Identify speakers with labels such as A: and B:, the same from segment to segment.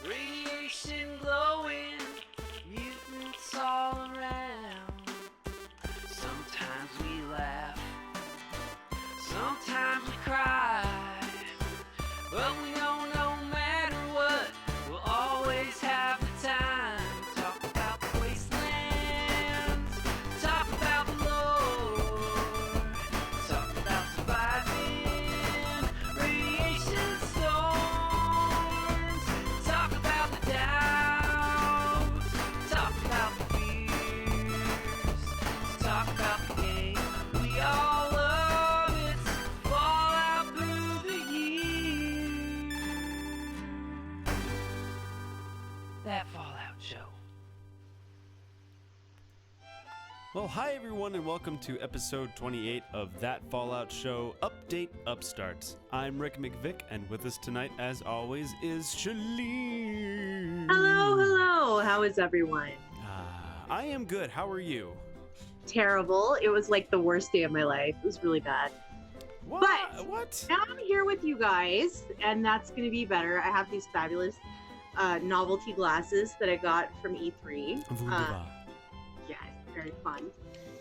A: Radiation glowing, mutants all around. Sometimes we laugh, sometimes we cry, but we know no matter what, we'll always have the time. Talk about the wastelands, talk about the lore, talk about surviving radiation storms, talk about the doubts, talk about the fears, talk about the game we all love. It's Fallout through the years. That Fallout show.
B: Well, hi everyone, and welcome to episode 28 of That Fallout Show Update Upstarts. I'm Rick McVick, and with us tonight, as always, is Shaline.
C: Hello. How is everyone?
B: I am good. How are you?
C: Terrible. It was like the worst day of my life. It was really bad.
B: What?
C: Now I'm here with you guys, and that's going to be better. I have these fabulous novelty glasses that I got from E3.
B: Wunderbar.
C: Yeah, it's very fun.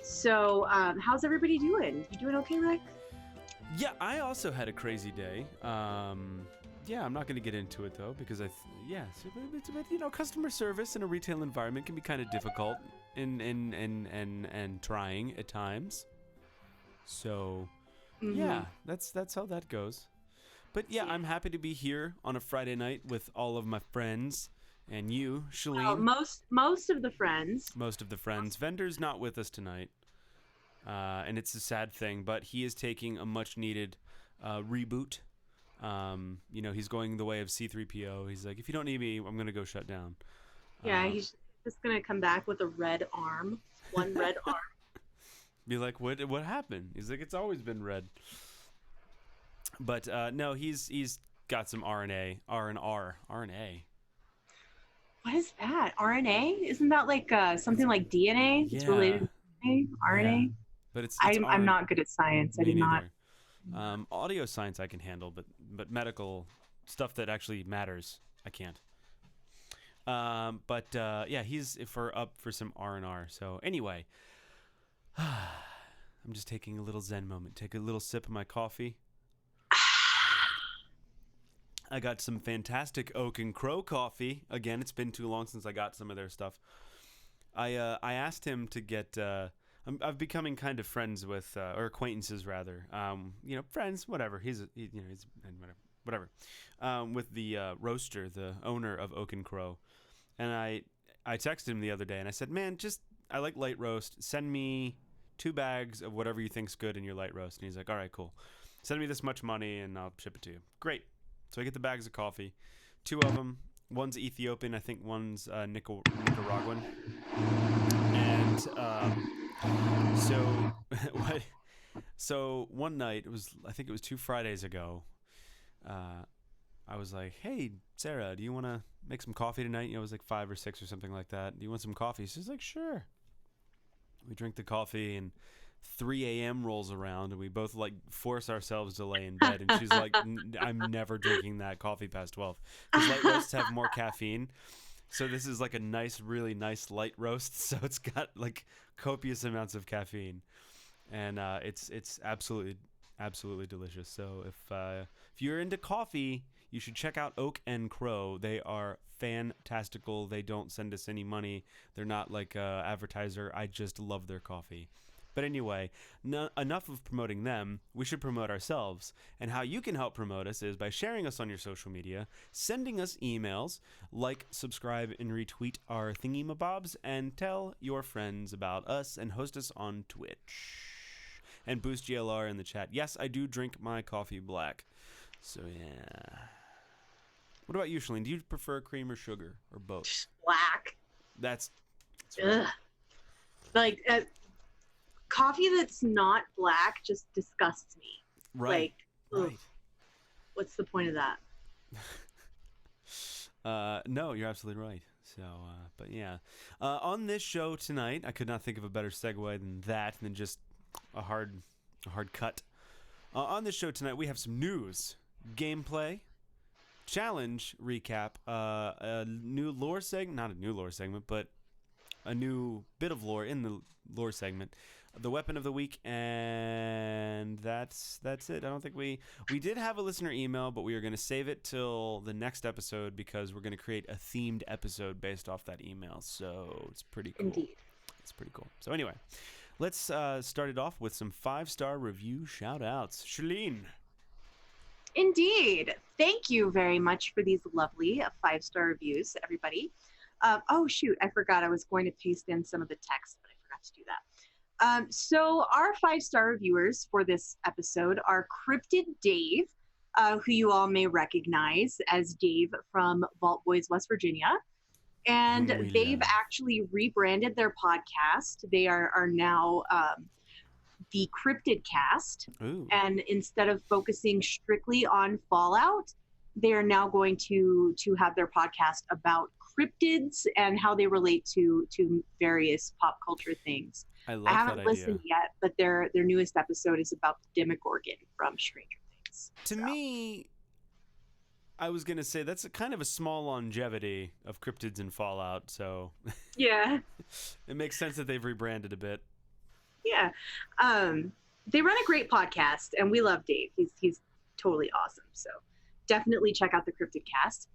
C: So, how's everybody doing? You doing okay, Rick?
B: Yeah, I also had a crazy day. Yeah, I'm not going to get into it though, because it's customer service in a retail environment can be kind of difficult and trying at times. So, yeah, that's how that goes. But yeah, I'm happy to be here on a Friday night with all of my friends and you, Shaline.
C: Well, most of the friends.
B: Most of the friends. Vendor's not with us tonight, and it's a sad thing, but he is taking a much-needed reboot. He's going the way of C-3PO. He's like, if you don't need me, I'm going to go shut down.
C: Yeah, he's just going to come back with a red arm. One red arm.
B: Be like, what happened? He's like, it's always been red. But no, he's got some RNA.
C: What is that? RNA? Isn't that like something like DNA? It's related to DNA? RNA?
B: Yeah. But it's
C: I'm not good at science. I did not.
B: Audio science I can handle, but medical stuff that actually matters, I can't. Yeah, he's up for some R&R. So anyway, I'm just taking a little zen moment. Take a little sip of my coffee. I got some fantastic Oak and Crow coffee. Again, it's been too long since I got some of their stuff. I asked him to get. I'm becoming kind of friends with, or acquaintances rather. Friends, whatever. He's whatever. With the roaster, the owner of Oak and Crow, and I texted him the other day and I said, man, I like light roast. Send me 2 bags of whatever you think's good in your light roast. And he's like, all right, cool. Send me this much money and I'll ship it to you. Great. So I get the bags of coffee, 2 of them. One's Ethiopian, I think one's Nicaraguan. And so one night, I think it was 2 Fridays ago, I was like, hey, Sarah, do you want to make some coffee tonight? It was like 5 or 6 or something like that. Do you want some coffee? She's like, sure. We drink the coffee and 3 a.m. rolls around and we both like force ourselves to lay in bed, and she's like, I'm never drinking that coffee past 12 because light roasts have more caffeine. So this is like a really nice light roast, so it's got like copious amounts of caffeine, and it's absolutely delicious. So if you're into coffee, you should check out Oak and Crow. They are fantastical. They don't send us any money. They're not like a advertiser. I just love their coffee. But anyway, enough of promoting them. We should promote ourselves. And how you can help promote us is by sharing us on your social media, sending us emails, like, subscribe, and retweet our thingy-mabobs, and tell your friends about us, and host us on Twitch. And boost GLR in the chat. Yes, I do drink my coffee black. So, yeah. What about you, Shaline? Do you prefer cream or sugar, or both?
C: Black.
B: That's right.
C: Ugh. Like, coffee that's not black just disgusts me.
B: Right.
C: Like,
B: right.
C: What's the point of that?
B: No, you're absolutely right. So, but yeah. On this show tonight, I could not think of a better segue than just a hard cut. On this show tonight, we have some news, gameplay, challenge recap, a new lore segment, not a new lore segment, but a new bit of lore in the lore segment, the weapon of the week, and that's it. I don't think we did have a listener email, but we are going to save it till the next episode because we're going to create a themed episode based off that email. So it's pretty cool.
C: Indeed.
B: It's pretty cool. So anyway, let's start it off with some 5-star review shout-outs. Shaline.
C: Indeed. Thank you very much for these lovely 5-star reviews, everybody. Oh, shoot. I forgot I was going to paste in some of the text, but I forgot to do that. So our 5-star reviewers for this episode are Cryptid Dave, who you all may recognize as Dave from Vault Boys, West Virginia. And they've actually rebranded their podcast. They are now the Cryptid Cast.
B: Ooh.
C: And instead of focusing strictly on Fallout, they are now going to have their podcast about cryptids and how they relate to various pop culture things.
B: I
C: haven't listened yet, but their newest episode is about the Demogorgon from Stranger Things.
B: To me, I was going to say that's a kind of a small longevity of cryptids in Fallout, so
C: Yeah.
B: it makes sense that they've rebranded a bit.
C: Yeah. They run a great podcast, and we love Dave. He's totally awesome. So definitely check out the Cryptid Cast.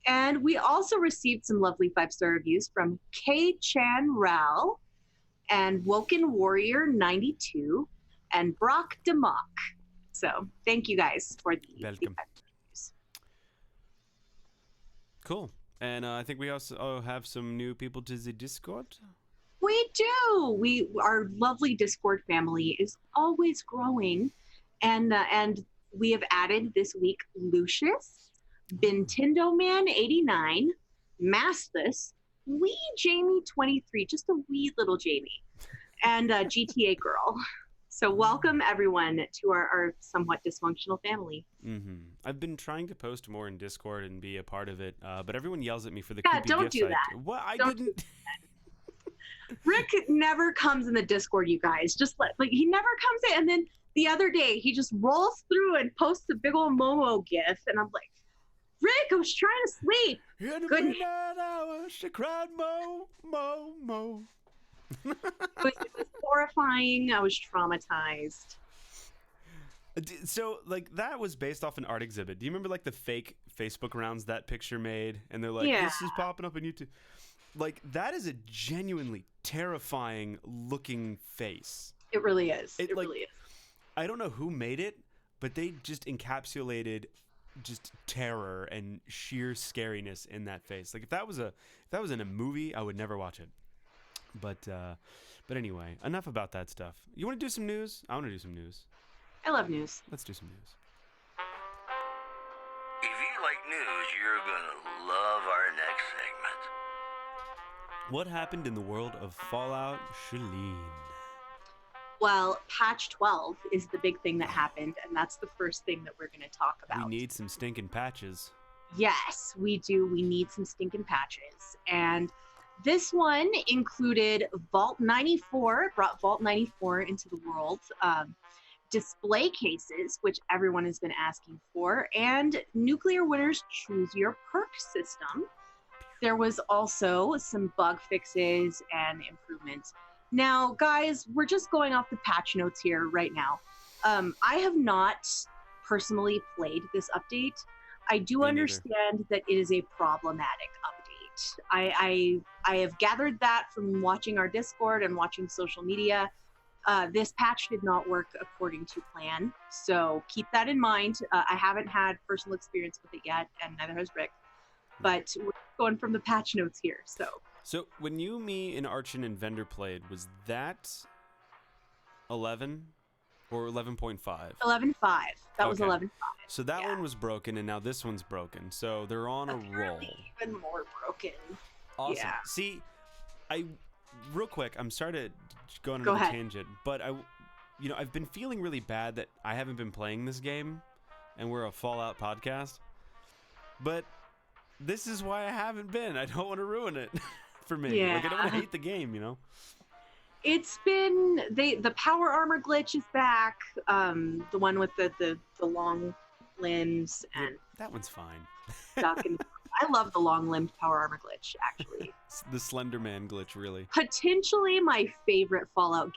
C: And we also received some lovely 5-star reviews from K. Chan Rao and Woken Warrior 92 and Brock DeMock. So thank you guys for the
B: Welcome.
C: 5-star reviews.
B: Cool. And I think we also have some new people to the Discord.
C: We do. Our lovely Discord family is always growing, and we have added this week Lucius, Nintendo Man 89, Mastless, wee Jamie 23, just a wee little Jamie, and GTA Girl. So welcome everyone to our somewhat dysfunctional family.
B: Mm-hmm. I've been trying to post more in Discord and be a part of it, but everyone yells at me for the
C: Yeah,
B: creepy
C: don't
B: gifts.
C: do that.
B: What? I
C: Don't
B: didn't.
C: Rick never comes in the Discord, you guys. He never comes in, and then the other day he just rolls through and posts a big old Momo gif, and I'm like, Rick, I was trying to sleep.
B: In the
C: Good.
B: midnight hour, she cried, Mo, Mo, Mo.
C: It was horrifying. I was traumatized.
B: So, like, that was based off an art exhibit. Do you remember, like, the fake Facebook rounds that picture made? And they're like,
C: Yeah.
B: this is popping up on YouTube. Like, that is a genuinely terrifying looking face.
C: It really is.
B: It,
C: It
B: like,
C: really is.
B: I don't know who made it, but they just encapsulated just terror and sheer scariness in that face. Like, if that was in a movie, I would never watch it. But anyway, enough about that stuff. You want to do some news? I want to do some news.
C: I love news.
B: Let's do some news.
D: If you like news, you're gonna love our next segment.
B: What happened in the world of Fallout, Shaline?
C: Well, patch 12 is the big thing that happened, and that's the first thing that we're going to talk about.
B: We need some stinking patches.
C: Yes, we do. We need some stinking patches. And this one included Vault 94, brought Vault 94 into the world, display cases, which everyone has been asking for, and Nuclear Winter's Choose Your Perk system. There was also some bug fixes and improvements. Now, guys, we're just going off the patch notes here right now. I have not personally played this update. I do
B: Me
C: understand that it is a problematic update. I have gathered that from watching our Discord and watching social media. This patch did not work according to plan, so keep that in mind. I haven't had personal experience with it yet, and neither has Rick. But we're going from the patch notes here, so.
B: So when you, me, and Archon and Vendor played, was that 11 or 11.5?
C: 11.5. That was
B: Okay.
C: 11.5.
B: So that
C: Yeah.
B: one was broken, and now this one's broken. So they're on a roll.
C: Apparently even more broken.
B: Awesome.
C: Yeah.
B: See, real quick, I'm sorry to go on
C: Go
B: another
C: ahead.
B: tangent, but I've been feeling really bad that I haven't been playing this game, and we're a Fallout podcast. But this is why I haven't been. I don't want to ruin it for me.
C: Yeah.
B: Like, I don't want to hate the game, you know?
C: It's been the power armor glitch is back. The one with the long limbs and
B: That one's fine.
C: stuck. And I love the long-limbed power armor glitch, actually.
B: The Slender Man glitch, really.
C: Potentially my favorite Fallout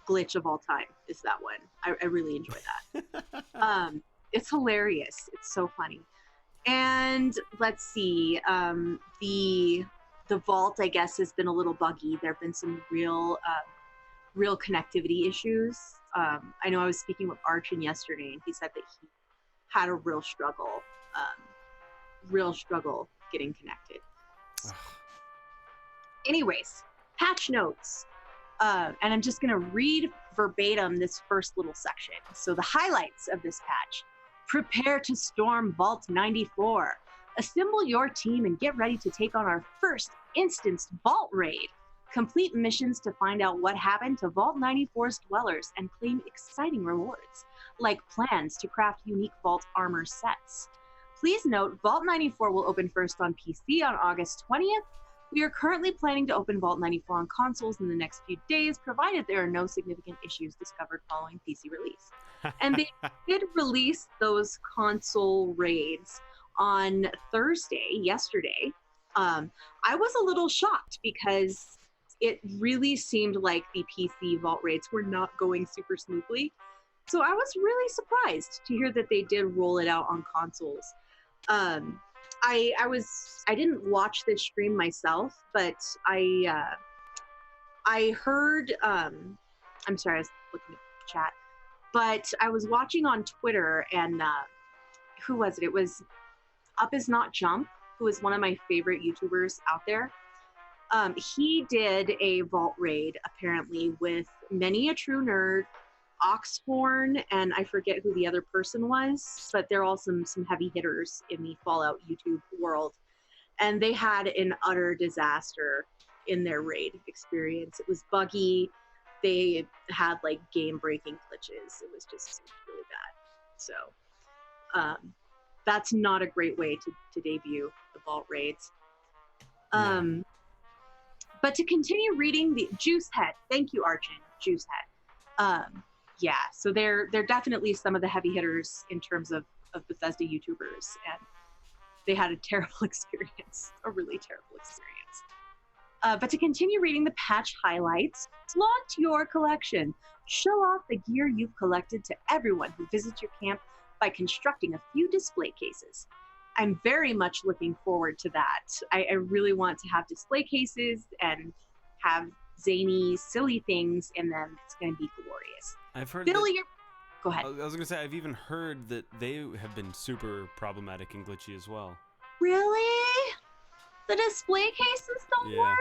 C: glitch of all time is that one. I really enjoy that. It's hilarious. It's so funny. And let's see. The vault, I guess, has been a little buggy. There have been some real connectivity issues. I know I was speaking with Archon yesterday, and he said that he had a real struggle getting connected. Anyways, patch notes. And I'm just going to read verbatim this first little section. So the highlights of this patch. Prepare to storm Vault 94. Assemble your team and get ready to take on our first instanced Vault raid. Complete missions to find out what happened to Vault 94's dwellers and claim exciting rewards, like plans to craft unique Vault armor sets. Please note, Vault 94 will open first on PC on August 20th. We are currently planning to open Vault 94 on consoles in the next few days, provided there are no significant issues discovered following PC release. And they did release those console raids on Thursday, yesterday. I was a little shocked because it really seemed like the PC Vault raids were not going super smoothly. So I was really surprised to hear that they did roll it out on consoles. I didn't watch this stream myself, but I heard, I'm sorry, I was looking at the chat, but I was watching on Twitter, and who was it? It was Up Is Not Jump, who is one of my favorite YouTubers out there. He did a Vault raid, apparently, with Many a True Nerd, Oxhorn, and I forget who the other person was, but they're all some heavy hitters in the Fallout YouTube world. And they had an utter disaster in their raid experience. It was buggy. They had like game-breaking glitches. It was really bad. So that's not a great way to debut the Vault raids. But to continue reading the Juicehead, thank you, Archon, Juicehead. Yeah, so they're definitely some of the heavy hitters in terms of Bethesda YouTubers, and they had a terrible experience, a really terrible experience. But to continue reading the patch highlights, flaunt your collection. Show off the gear you've collected to everyone who visits your camp by constructing a few display cases. I'm very much looking forward to that. I really want to have display cases and have zany, silly things in them. It's going to be glorious.
B: I've heard
C: Go ahead.
B: I was going to say, I've even heard that they have been super problematic and glitchy as well.
C: Really? The display cases don't work?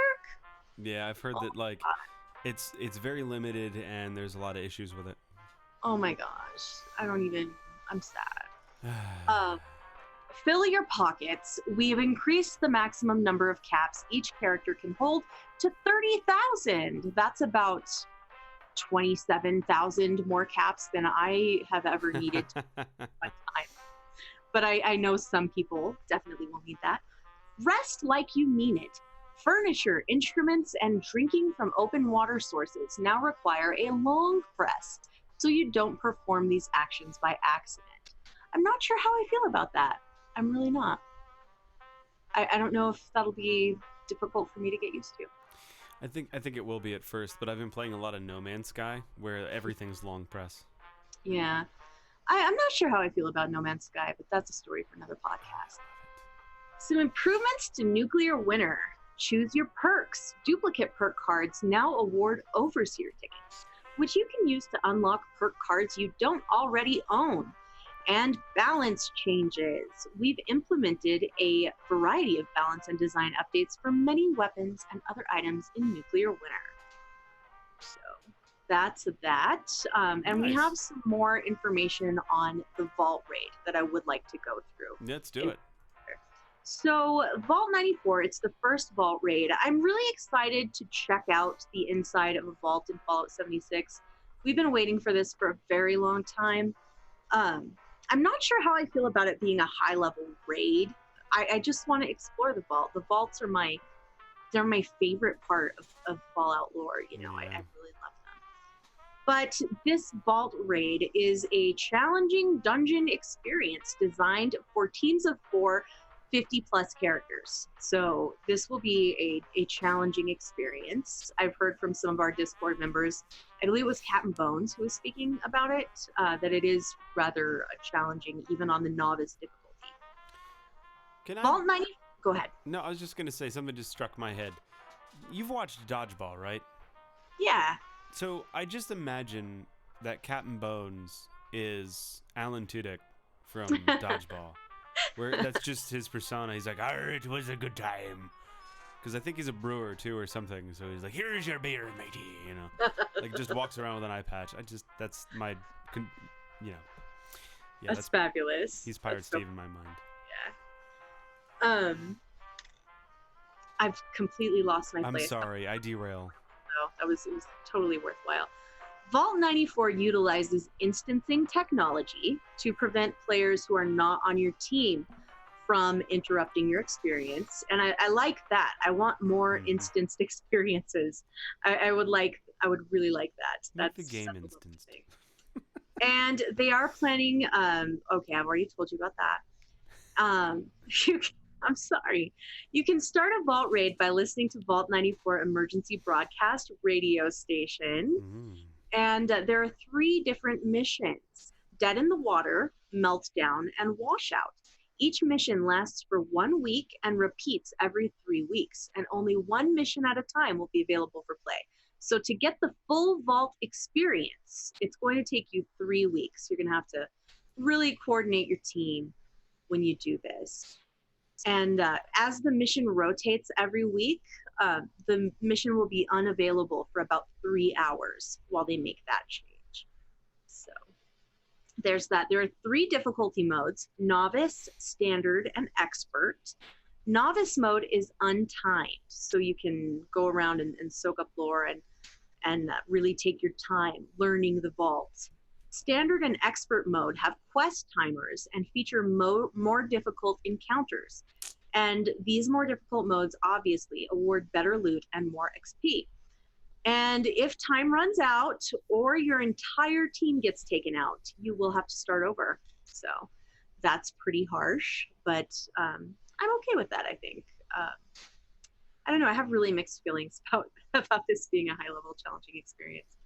B: Yeah, I've heard that like it's very limited and there's a lot of issues with it.
C: Oh my gosh. I'm sad. Fill your pockets. We've increased the maximum number of caps each character can hold to 30,000. That's about 27,000 more caps than I have ever needed in my time. But I know some people definitely will need that. Rest like you mean it. Furniture, instruments, and drinking from open water sources now require a long press, so you don't perform these actions by accident. I'm not sure how I feel about that. I'm really not. I don't know if that'll be difficult for me to get used to.
B: I think it will be at first, but I've been playing a lot of No Man's Sky, where everything's long press.
C: Yeah. I'm not sure how I feel about No Man's Sky, but that's a story for another podcast. Some improvements to Nuclear Winter. Choose your perks. Duplicate perk cards now award Overseer tickets, which you can use to unlock perk cards you don't already own. And balance changes. We've implemented a variety of balance and design updates for many weapons and other items in Nuclear Winter. So that's that. And
B: Nice.
C: we have some more information on the Vault raid that I would like to go through.
B: Let's do it.
C: So Vault 94, it's the first Vault raid. I'm really excited to check out the inside of a vault in Fallout 76. We've been waiting for this for a very long time. I'm not sure how I feel about it being a high-level raid. I just want to explore the vault. The vaults are they're my favorite part of Fallout lore. You know, I really love them. But this Vault Raid is a challenging dungeon experience designed for teams of 4, 50-plus characters. So this will be a challenging experience. I've heard from some of our Discord members, I believe it was Captain Bones who was speaking about it, that it is rather challenging, even on the novice difficulty.
B: Can I?
C: Vault 90... Go ahead.
B: No, I was just going to say, something just struck my head. You've watched Dodgeball, right?
C: Yeah.
B: So I just imagine that Captain Bones is Alan Tudyk from Dodgeball, where that's just his persona. He's like, "Arr, it was a good time," because I think he's a brewer too or something. So he's like, "Here's your beer, matey," you know, like just walks around with an eye patch. That's my, yeah,
C: that's fabulous.
B: He's Pirate Steve in my mind.
C: Yeah. I've completely lost my place.
B: I'm sorry, I derail.
C: It was totally worthwhile. Vault 94 utilizes instancing technology to prevent players who are not on your team from interrupting your experience, and I like that. I want more instanced experiences. I would really like that.
B: That's the game instanced.
C: And they are planning. Okay, I've already told you about that. I'm sorry. You can start a Vault Raid by listening to Vault 94 emergency broadcast radio station. And there are 3 different missions: Dead in the Water, Meltdown, and Washout. Each mission lasts for 1 week and repeats every 3 weeks, and only 1 mission at a time will be available for play. So to get the full Vault experience, it's going to take you 3 weeks. You're going to have to really coordinate your team when you do this. And as the mission rotates every week, the mission will be unavailable for about 3 hours while they make that change. So there's that. There are 3 difficulty modes: Novice, Standard, and Expert. Novice mode is untimed, so you can go around and soak up lore and really take your time learning the vault. Standard and Expert mode have quest timers and feature more difficult encounters. And these more difficult modes obviously award better loot and more XP. And if time runs out or your entire team gets taken out, you will have to start over. So that's pretty harsh, but I'm okay with that, I think. I don't know, I have really mixed feelings about this being a high-level challenging experience.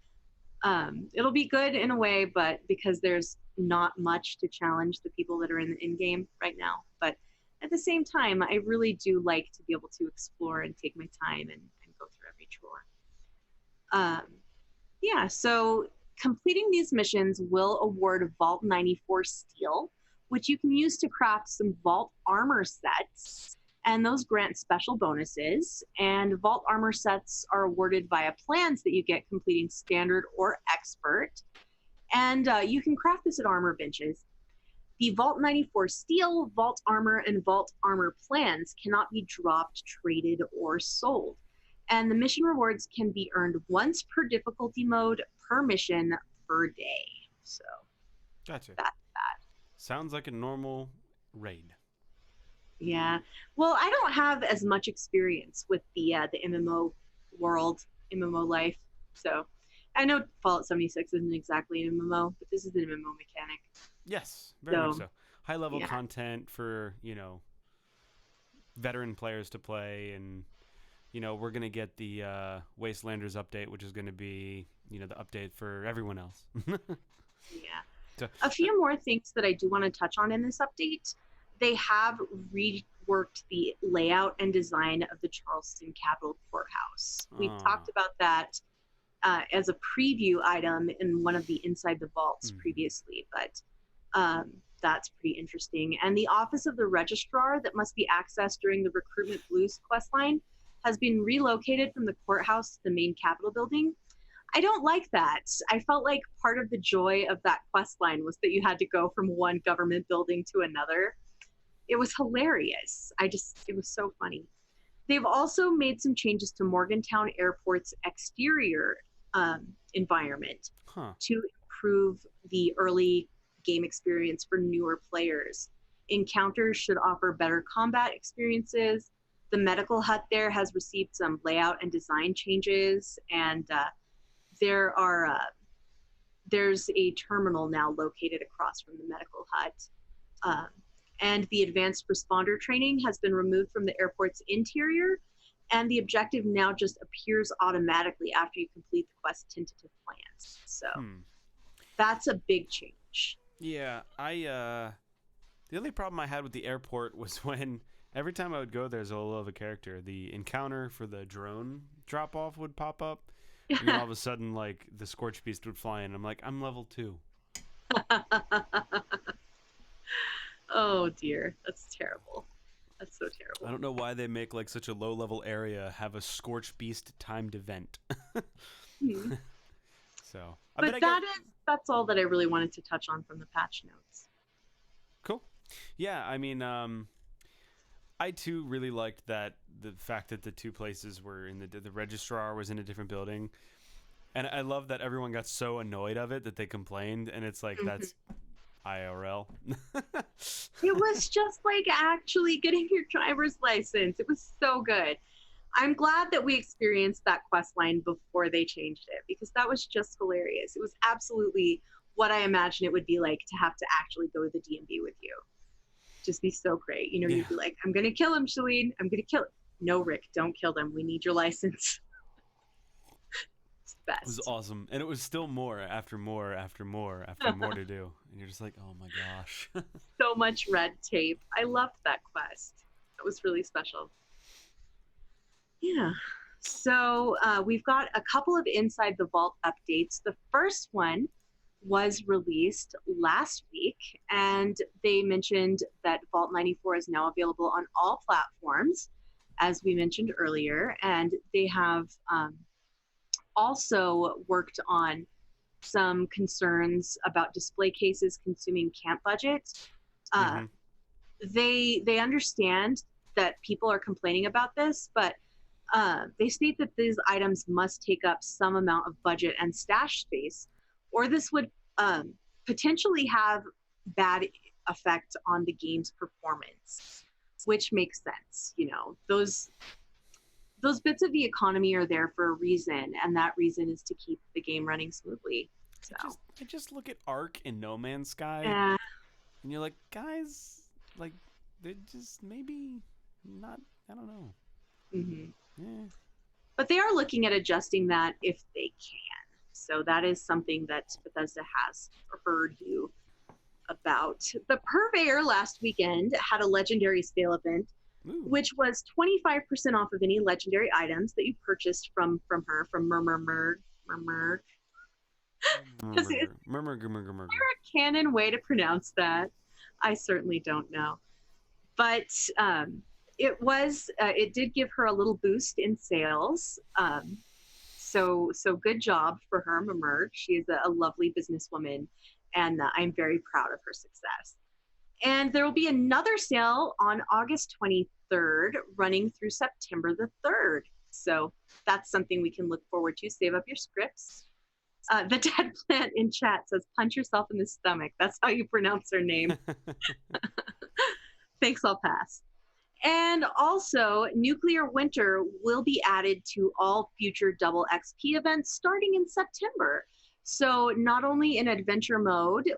C: It'll be good in a way, but because there's not much to challenge the people that are in the in-game right now. But at the same time, I really do like to be able to explore and take my time and go through every chore. So completing these missions will award Vault 94 Steel, which you can use to craft some Vault armor sets, and those grant special bonuses. And Vault armor sets are awarded via plans that you get completing Standard or Expert, and you can craft this at armor benches. The Vault 94 Steel, Vault Armor, and Vault Armor plans cannot be dropped, traded, or sold. And the mission rewards can be earned once per difficulty mode, per mission, per day. So
B: gotcha.
C: That's that.
B: Sounds like a normal raid.
C: Yeah. Well, I don't have as much experience with the MMO world, MMO life. So I know Fallout 76 isn't exactly an MMO, but this is an MMO mechanic.
B: Yes, very much so. High level content for, veteran players to play, and we're going to get the Wastelanders update, which is going to be, the update for everyone else. So,
C: a few more things that I do want to touch on in this update. They have reworked the layout and design of the Charleston Capitol Courthouse. We've talked about that as a preview item in one of the Inside the Vaults previously, but that's pretty interesting. And the Office of the Registrar that must be accessed during the Recruitment Blues questline has been relocated from the courthouse to the main Capitol building. I don't like that. I felt like part of the joy of that questline was that you had to go from one government building to another. It was hilarious. It was so funny. They've also made some changes to Morgantown Airport's exterior environment to improve the early game experience for newer players. Encounters should offer better combat experiences. The medical hut there has received some layout and design changes, and there are there's a terminal now located across from the medical hut. Um, and the advanced responder training has been removed from the airport's interior, and the objective now just appears automatically after you complete the quest tentative plans. So that's a big change.
B: Yeah, the only problem I had with the airport was when every time I would go there as a level of a character, the encounter for the drone drop off would pop up, and then all of a sudden, like, the Scorch Beast would fly in. I'm like, I'm level 2.
C: Oh dear, that's terrible. That's so terrible.
B: I don't know why they make like such a low level area have a Scorch Beast timed event. So,
C: but that's all that I really wanted to touch on from the patch notes.
B: Cool. Yeah, I mean, I too really liked that the fact that the two places were in the registrar was in a different building, and I love that everyone got so annoyed of it that they complained, and it's like that's IRL.
C: It was just like actually getting your driver's license. It was so good. I'm glad that we experienced that quest line before they changed it, because that was just hilarious. It was absolutely what I imagine it would be like to have to actually go to the DMV with you. Just be so great. You know, You'd be like, I'm going to kill him, Shaline. I'm going to kill him. No, Rick, don't kill them. We need your license. It's the best.
B: It was awesome. And it was still more after more after more after more to do. And you're just like, oh my gosh.
C: So much red tape. I loved that quest. That was really special. Yeah. So we've got a couple of Inside the Vault updates. The first one was released last week, and they mentioned that Vault 94 is now available on all platforms, as we mentioned earlier, and they have also worked on some concerns about display cases consuming camp budget. They understand that people are complaining about this, but they state that these items must take up some amount of budget and stash space, or this would potentially have bad effect on the game's performance, which makes sense. You know, those bits of the economy are there for a reason, and that reason is to keep the game running smoothly. So
B: I just look at Ark and No Man's Sky, and you're like, guys, like, they're just maybe not, I don't know. Yeah.
C: But they are looking at adjusting that if they can. So that is something that Bethesda has heard you about. The Purveyor last weekend had a legendary sale event, which was 25% off of any legendary items that you purchased from her, from Murmur. Is there a canon way to pronounce that? I certainly don't know. But it did give her a little boost in sales. So good job for her, Murmur. She is a lovely businesswoman, and I'm very proud of her success. And there will be another sale on August 23rd, running through September the 3rd. So that's something we can look forward to. Save up your scripts. The Dead Plant in chat says, punch yourself in the stomach. That's how you pronounce her name. Thanks, I'll pass. And also, Nuclear Winter will be added to all future double XP events starting in September. So not only in adventure mode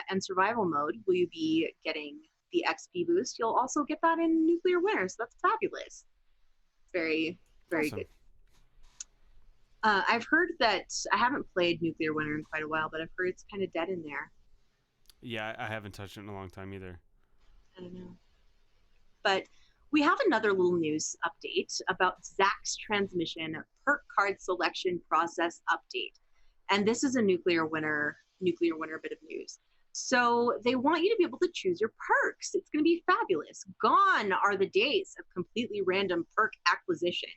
C: and survival mode will you be getting the XP boost, you'll also get that in Nuclear Winter. So that's fabulous. Very, very
B: awesome.
C: Good. I've heard that, I haven't played Nuclear Winter in quite a while, but I've heard it's kind of dead in there.
B: Yeah, I haven't touched it in a long time either.
C: I don't know. But we have another little news update about Zach's Transmission perk card selection process update. And this is a Nuclear Winter bit of news. So they want you to be able to choose your perks. It's going to be fabulous. Gone are the days of completely random perk acquisition.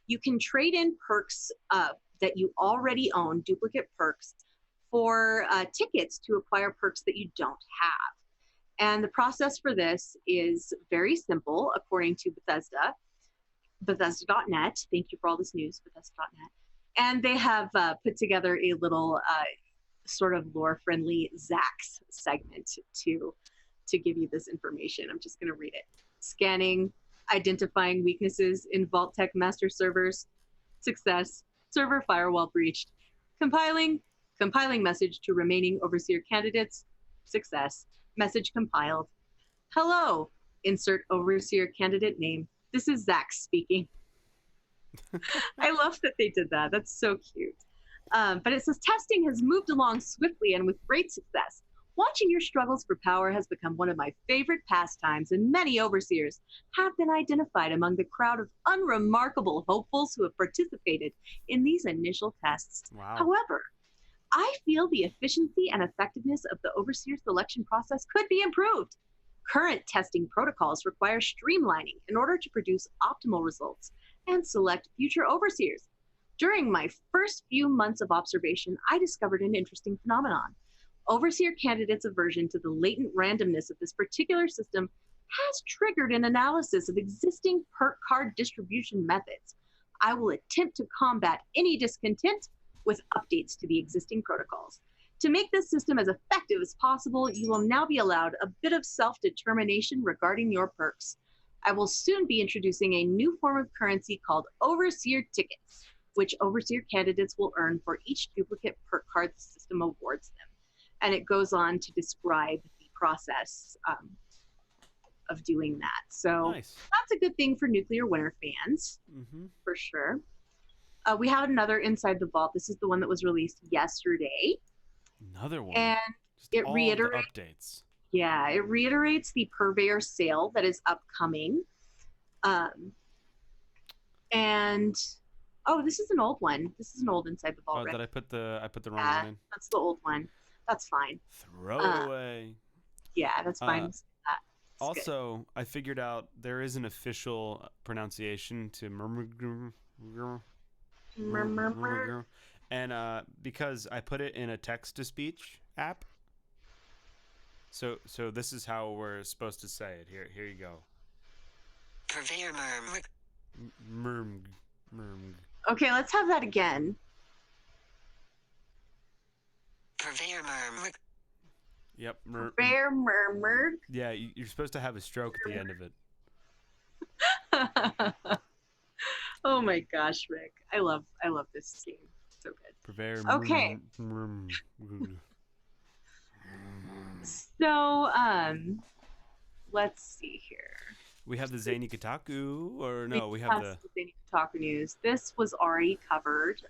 C: You can trade in perks that you already own, duplicate perks, for tickets to acquire perks that you don't have. And the process for this is very simple, according to Bethesda, Bethesda.net. Thank you for all this news, Bethesda.net. And they have put together a little sort of lore-friendly Zax segment to give you this information. I'm just going to read it. Scanning, identifying weaknesses in Vault-Tec master servers. Success. Server firewall breached. Compiling. Compiling message to remaining overseer candidates. Success. Message compiled. Hello. Insert overseer candidate name. This is Zach speaking. I love that they did that. That's so cute. But it says testing has moved along swiftly and with great success. Watching your struggles for power has become one of my favorite pastimes, and many overseers have been identified among the crowd of unremarkable hopefuls who have participated in these initial tests.
B: Wow.
C: However, I feel the efficiency and effectiveness of the overseer selection process could be improved. Current testing protocols require streamlining in order to produce optimal results and select future overseers. During my first few months of observation, I discovered an interesting phenomenon. Overseer candidates' aversion to the latent randomness of this particular system has triggered an analysis of existing perk card distribution methods. I will attempt to combat any discontent with updates to the existing protocols. To make this system as effective as possible, you will now be allowed a bit of self-determination regarding your perks. I will soon be introducing a new form of currency called Overseer Tickets, which Overseer candidates will earn for each duplicate perk card the system awards them. And it goes on to describe the process of doing that. So
B: Nice.
C: that's a good thing for Nuclear Winter fans, for sure. We have another Inside the Vault. This is the one that was released yesterday.
B: Another one.
C: And
B: Just
C: it
B: all
C: reiterates,
B: the updates.
C: yeah, it reiterates the Purveyor sale that is upcoming. And oh, this is an old one. This is an old Inside the Vault.
B: Oh,
C: Rick.
B: did I put the wrong
C: Yeah,
B: one in?
C: that's the old one. That's fine.
B: Throw it away.
C: Yeah, that's fine. It's good.
B: Also, I figured out there is an official pronunciation to and because I put it in a text-to-speech app, so this is how we're supposed to say it. Here you go.
D: Purveyor
B: Merm.
C: Okay, let's have that again.
D: Purveyor
B: Yep.
C: Bear murmured.
B: Yeah, you're supposed to have a stroke at the end of it.
C: Oh my gosh, Rick. I love this game. So good. Okay. So, let's see here.
B: We have the Zany Kotaku, or no, we have the
C: Zany Kotaku news. This was already covered.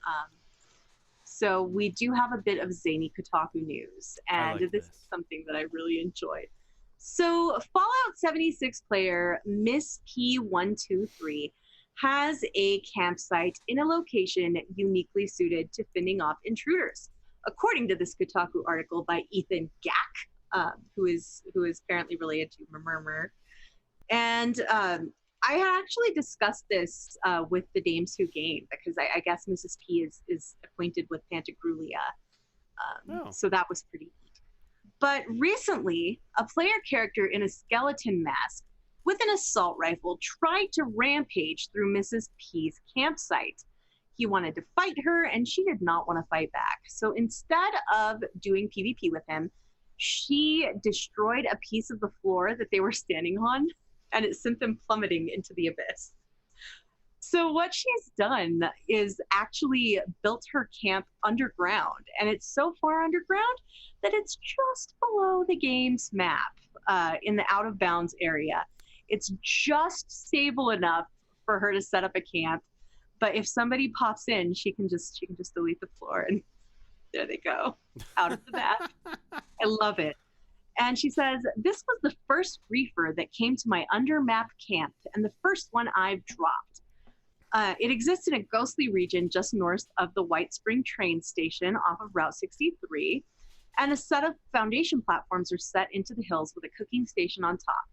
C: So we do have a bit of Zany Kotaku news, and
B: like
C: this
B: this.
C: is something that I really enjoyed. So Fallout 76 player Miss P123 has a campsite in a location uniquely suited to fending off intruders, according to this Kotaku article by Ethan Gack, who is apparently related to Murmur. And I had actually discussed this with the Dames Who Game, because I guess Mrs. P is acquainted with Pantagruelia. So that was pretty neat. But recently, a player character in a skeleton mask with an assault rifle tried to rampage through Mrs. P's campsite. He wanted to fight her, and she did not want to fight back. So instead of doing PvP with him, she destroyed a piece of the floor that they were standing on, and it sent them plummeting into the abyss. So what she's done is actually built her camp underground, and it's so far underground that it's just below the game's map in the out of bounds area. It's just stable enough for her to set up a camp, but if somebody pops in, she can just delete the floor, and there they go, out of the map. I love it. And she says, this was the first reefer that came to my under-map camp, and the first one I've dropped. It exists in a ghostly region just north of the White Spring train station off of Route 63, and a set of foundation platforms are set into the hills with a cooking station on top.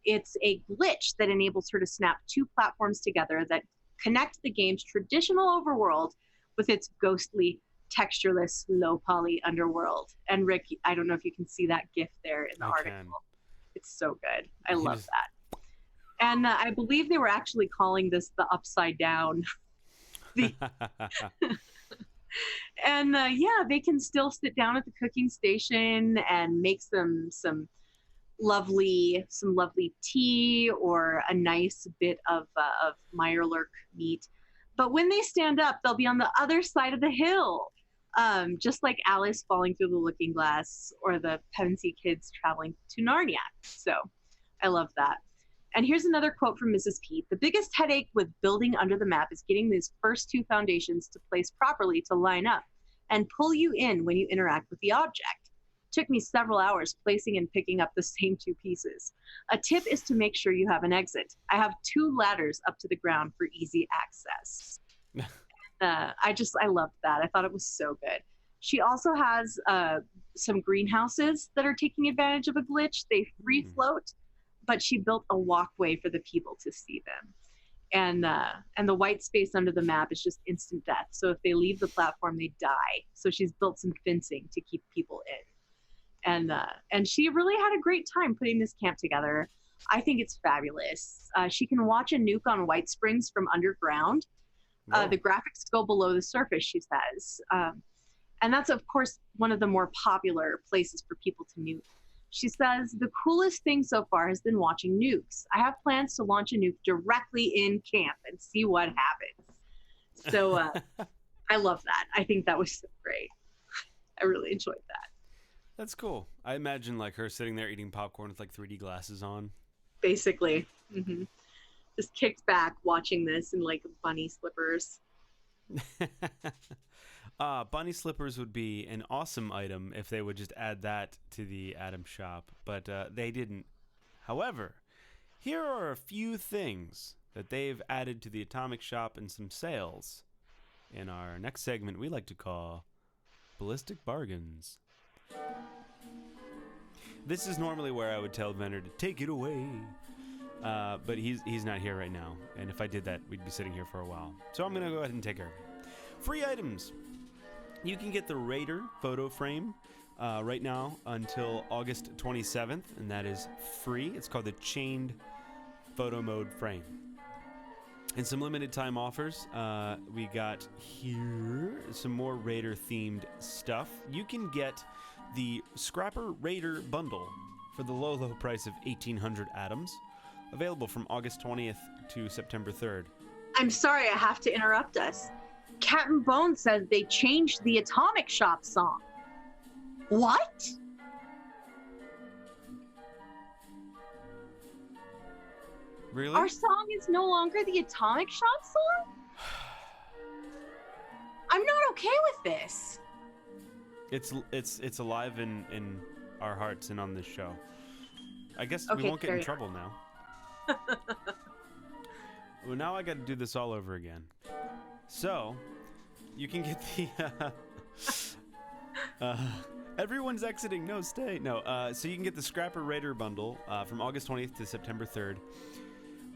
C: It's a glitch that enables her to snap two platforms together that connect the game's traditional overworld with its ghostly, textureless, low-poly underworld. And Rick, I don't know if you can see that GIF there in the article.
B: Can.
C: It's so good. I love that. And I believe they were actually calling this the Upside Down. And yeah, they can still sit down at the cooking station and make some lovely tea or a nice bit of Mirelurk meat. But when they stand up, they'll be on the other side of the hill. just like Alice falling through the looking glass or the Pevensie kids traveling to Narnia. So I love that. And here's another quote from Mrs. Pete. The biggest headache with building under the map is getting these first two foundations to place properly to line up and pull you in when you interact with the object. Took me several hours placing and picking up the same two pieces. A tip is to make sure you have an exit. I have 2 ladders up to the ground for easy access. I loved that. I thought it was so good. She also has some greenhouses that are taking advantage of a glitch. They free float, but she built a walkway for the people to see them. And the white space under the map is just instant death. So if they leave the platform, they die. So she's built some fencing to keep people in. And she really had a great time putting this camp together. I think it's fabulous. She can watch a nuke on White Springs from underground. The graphics go below the surface, she says. And that's, of course, one of the more popular places for people to nuke. She says, the coolest thing so far has been watching nukes. I have plans to launch a nuke directly in camp and see what happens. So I love that. I think that was so great. I really enjoyed that.
B: That's cool. I imagine like her sitting there eating popcorn with like 3D glasses on.
C: Basically. Just kicked back watching this in like bunny slippers.
B: Bunny slippers would be an awesome item if they would just add that to the Atom shop, but they didn't. However, here are a few things that they've added to the Atomic shop and some sales in our next segment we like to call Ballistic Bargains. This is normally where I would tell Venner to take it away, but he's not here right now, and if I did that, we'd be sitting here for a while. So I'm going to go ahead and take care of it. Free items. You can get the Raider photo frame right now until August 27th, and that is free. It's called the Chained Photo Mode Frame. And some limited time offers. We got here some more Raider themed stuff. You can get the Scrapper Raider bundle for the low price of 1,800 atoms, available from August 20th to September 3rd.
C: I'm sorry, I have to interrupt us. Captain Bone says they changed the Atomic Shop song. What?
B: Really?
C: Our song is no longer the Atomic Shop song? I'm not okay with this.
B: It's alive in our hearts and on this show. I guess
C: Okay,
B: we won't get in
C: carry
B: trouble now. Well, now I got to do this all over again. So, you can get the everyone's exiting. No, stay. No. So you can get the Scrapper Raider bundle from August 20th to September 3rd,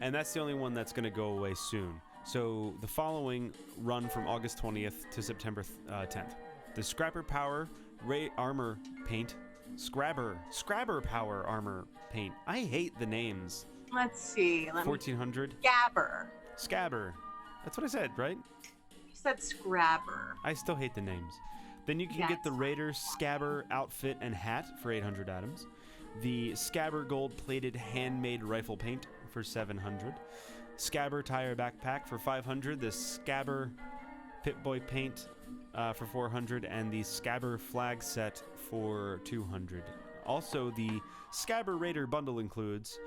B: and that's the only one that's going to go away soon. So the following run from August 20th to September 10th. The Scrapper Power Armor Paint. Scrabber Power Armor Paint. I hate the names.
C: Let's see.
B: 1400. Scabber. That's what I said, right?
C: You said Scrabber.
B: I still hate the names. Then you can get the Raider Scabber outfit and hat for 800 atoms. The Scabber gold plated handmade rifle paint for 700. Scabber tire backpack for 500. The Scabber Pip-Boy paint for 400, and the Scabber flag set for 200. Also, the Scabber Raider bundle includes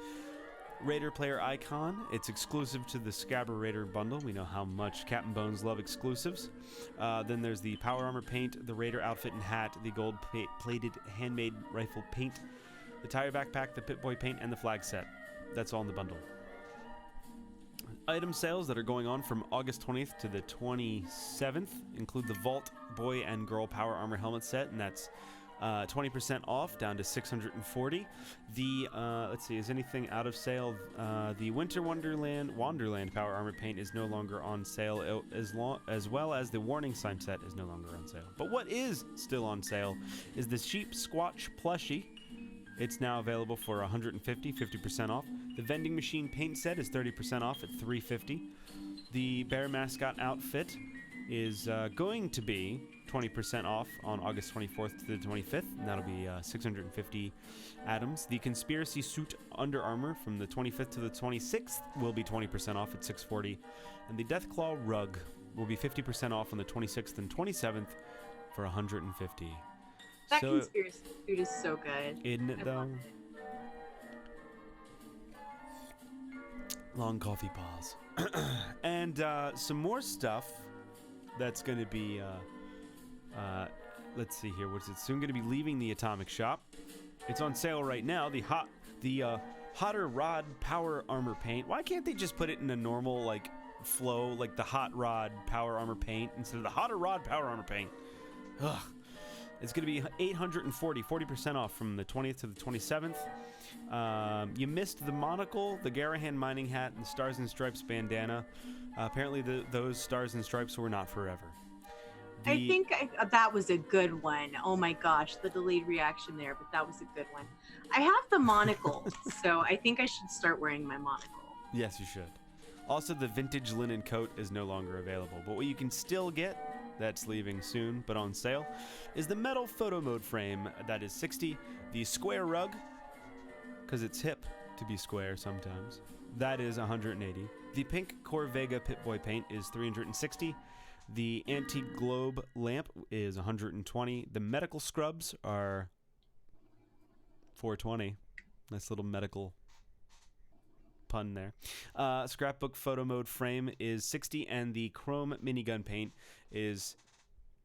B: Raider player icon. It's exclusive to the Scabber Raider bundle. We know how much Captain Bones love exclusives. Then there's the Power Armor paint, the Raider outfit and hat, the gold plated handmade rifle paint, the tire backpack, the Pip-Boy paint, and the flag set. That's all in the bundle. Item sales that are going on from August 20th to the 27th include the Vault Boy and Girl Power Armor helmet set, and that's 20% off, down to 640. The let's see, is anything out of sale? The Winter Wonderland Power Armor paint is no longer on sale, as well as the Warning Sign set is no longer on sale. But what is still on sale is the Sheep Squatch plushie. It's now available for 150, 50% off. The Vending Machine paint set is 30% off at 350. The Bear Mascot outfit is going to be 20% off on August 24th to the 25th, and that'll be 650 atoms. The Conspiracy Suit Under Armour from the 25th to the 26th will be 20% off at 640, and the Deathclaw Rug will be 50% off on the 26th and 27th for 150.
C: That
B: So,
C: conspiracy food is so good.
B: isn't it
C: I
B: though?
C: love
B: Long coffee pause. And some more stuff that's going to be, let's see here, what's it soon going to be leaving the Atomic Shop. It's on sale right now. The Hotter Rod Power Armor Paint. Why can't they just put it in a normal, like, flow, like the Hot Rod Power Armor Paint instead of the Hotter Rod Power Armor Paint? Ugh. It's going to be $840, 40% off from the 20th to the 27th. You missed the monocle, the Garahan mining hat, and the Stars and Stripes bandana. Apparently those Stars and Stripes were not forever.
C: I think that was a good one. Oh my gosh, the delayed reaction there, but that was a good one. I have the monocle, so I think I should start wearing my monocle.
B: Yes, you should. Also, the vintage linen coat is no longer available, but what you can still get, that's leaving soon, but on sale, is the metal photo mode frame. That is $60. The square rug, because it's hip to be square sometimes, that is $180. The pink Corvega Pip-Boy paint is $360. The anti-globe lamp is $120. The medical scrubs are $420. Nice little medical pun there. Scrapbook photo mode frame is $60, and the chrome minigun paint is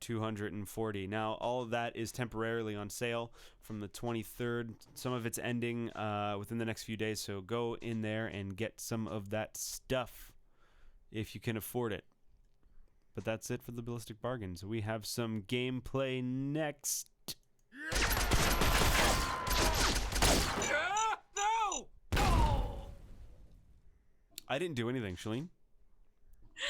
B: $240. Now, all of that is temporarily on sale from the 23rd. Some of it's ending within the next few days, so go in there and get some of that stuff if you can afford it. But that's it for the Ballistic Bargains. We have some gameplay next.
A: No!
B: I didn't do anything, Shaline.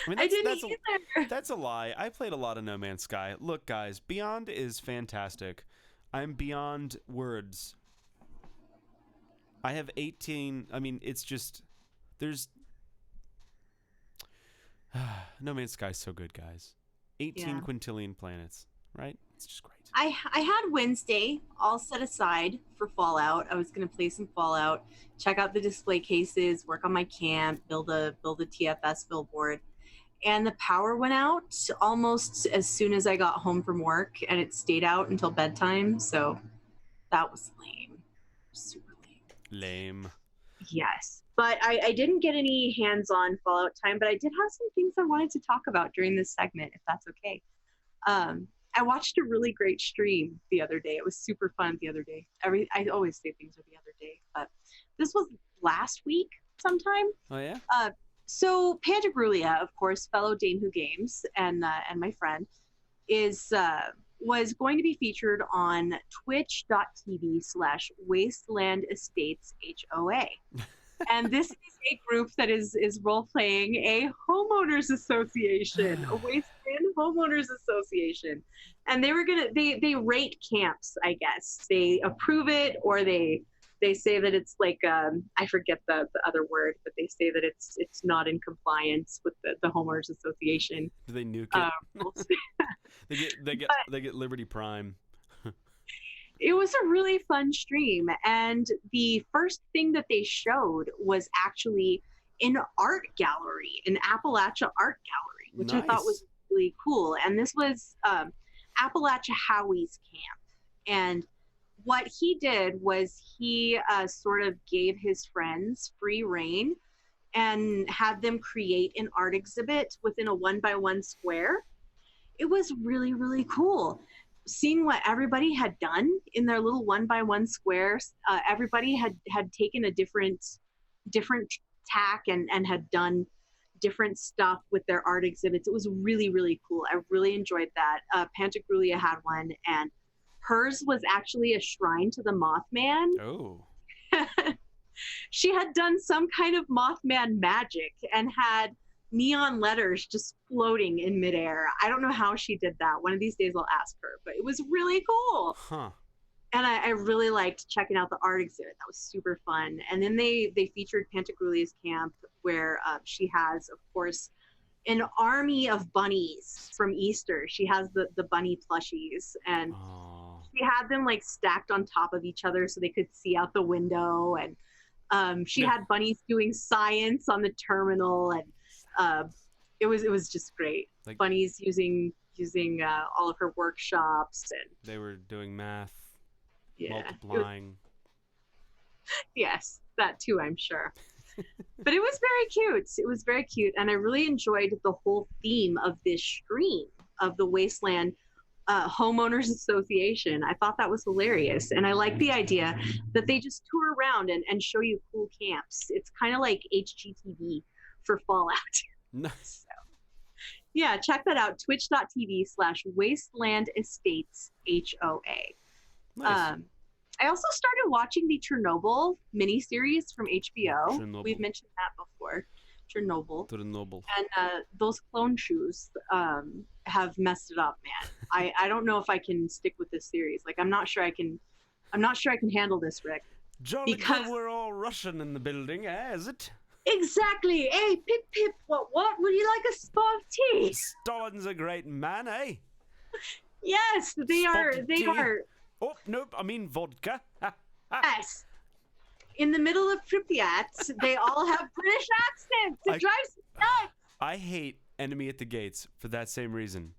C: I didn't either.
B: That's a lie. I played a lot of No Man's Sky. Look, guys, Beyond is fantastic. I'm beyond words. I have 18. I mean, it's just... There's... No Man's Sky is so good, guys. 18 quintillion planets, right? It's just great.
C: I had Wednesday all set aside for Fallout. I was going to play some Fallout, check out the display cases, work on my camp, build a TFS billboard. And the power went out almost as soon as I got home from work, and it stayed out until bedtime. So that was lame. Super lame.
B: Lame.
C: Yes. But I didn't get any hands-on Fallout time, but I did have some things I wanted to talk about during this segment, if that's okay. I watched a really great stream the other day. It was super fun the other day. I always say things are the other day, but this was last week sometime.
B: Oh, yeah?
C: So Panda Grulia, of course, fellow Dane Who Games and my friend, was going to be featured on twitch.tv/Wasteland Estates HOA. And this is a group that is role-playing a homeowners association, a wasteland homeowners association. And they rate camps, I guess. They approve it, or they say that it's like, I forget the other word, but they say that it's not in compliance with the homeowners association.
B: Do they nuke it? They get Liberty Prime.
C: It was a really fun stream, and the first thing that they showed was actually an art gallery, an Appalachia art gallery, which
B: Nice.
C: I thought was really cool. And this was Appalachia Howie's camp. And what he did was he sort of gave his friends free reign and had them create an art exhibit within a 1x1 square. It was really, really cool. Seeing what everybody had done in their little 1x1 squares, everybody had taken a different tack and had done different stuff with their art exhibits. It was really, really cool. I really enjoyed that. Pantagrulia had one, and hers was actually a shrine to the Mothman.
B: Oh.
C: She had done some kind of Mothman magic and had neon letters just floating in midair. I don't know how she did that. One of these days I'll ask her, but it was really cool.
B: Huh.
C: And I really liked checking out the art exhibit. That was super fun. And then they featured Pantagrulia's camp, where she has, of course, an army of bunnies from Easter. She has the bunny plushies, and she had them like stacked on top of each other so they could see out the window. And she had bunnies doing science on the terminal, and it was just great.
B: Like,
C: bunnies using using all of her workshops, and
B: They were doing math,
C: yeah,
B: multiplying.
C: yes, that too, I'm sure. But it was very cute. It was very cute, and I really enjoyed the whole theme of this stream of the Wasteland Homeowners Association. I thought that was hilarious, and I like the idea that they just tour around and show you cool camps. It's kind of like HGTV for Fallout.
B: Nice.
C: Yeah, check that out. Twitch.tv/Wasteland Estates HOA.
B: Nice.
C: I also started watching the Chernobyl miniseries from HBO.
B: Chernobyl.
C: We've mentioned that before. Chernobyl.
B: Chernobyl.
C: And those clone shoes have messed it up, man. I don't know if I can stick with this series. Like, I'm not sure I can handle this, Rick.
B: Jolly
C: Because-
B: good we're all Russian in the building, is it?
C: Exactly. Hey, Pip Pip, what? Would you like a spot of tea?
B: Stalin's a great man, eh?
C: Yes, they are.
B: Spotted
C: They
B: tea.
C: are.
B: Oh, nope, I mean vodka. Ha, ha.
C: Yes. In the middle of Pripyat, they all have British accents. It drives me nuts.
B: I hate Enemy at the Gates for that same reason.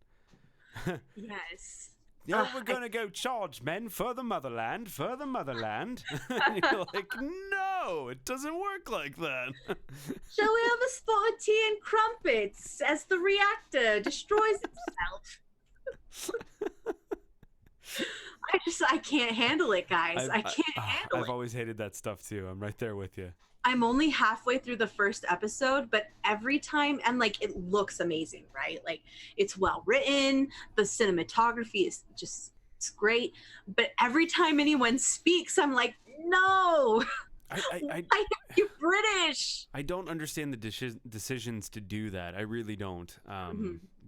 C: Yes.
B: Yeah, we're gonna go charge men for the motherland, and you're like, no, it doesn't work like that.
C: Shall we have a spot of tea and crumpets as the reactor destroys itself? I can't handle it, guys. I can't handle
B: I've
C: it.
B: always hated that stuff too. I'm right there with you.
C: I'm only halfway through the first episode, but every time, and like, it looks amazing, right? Like, it's well written, the cinematography is just, it's great. But every time anyone speaks, I'm like, no,
B: I
C: you're British.
B: I don't understand the decisions to do that. I really don't.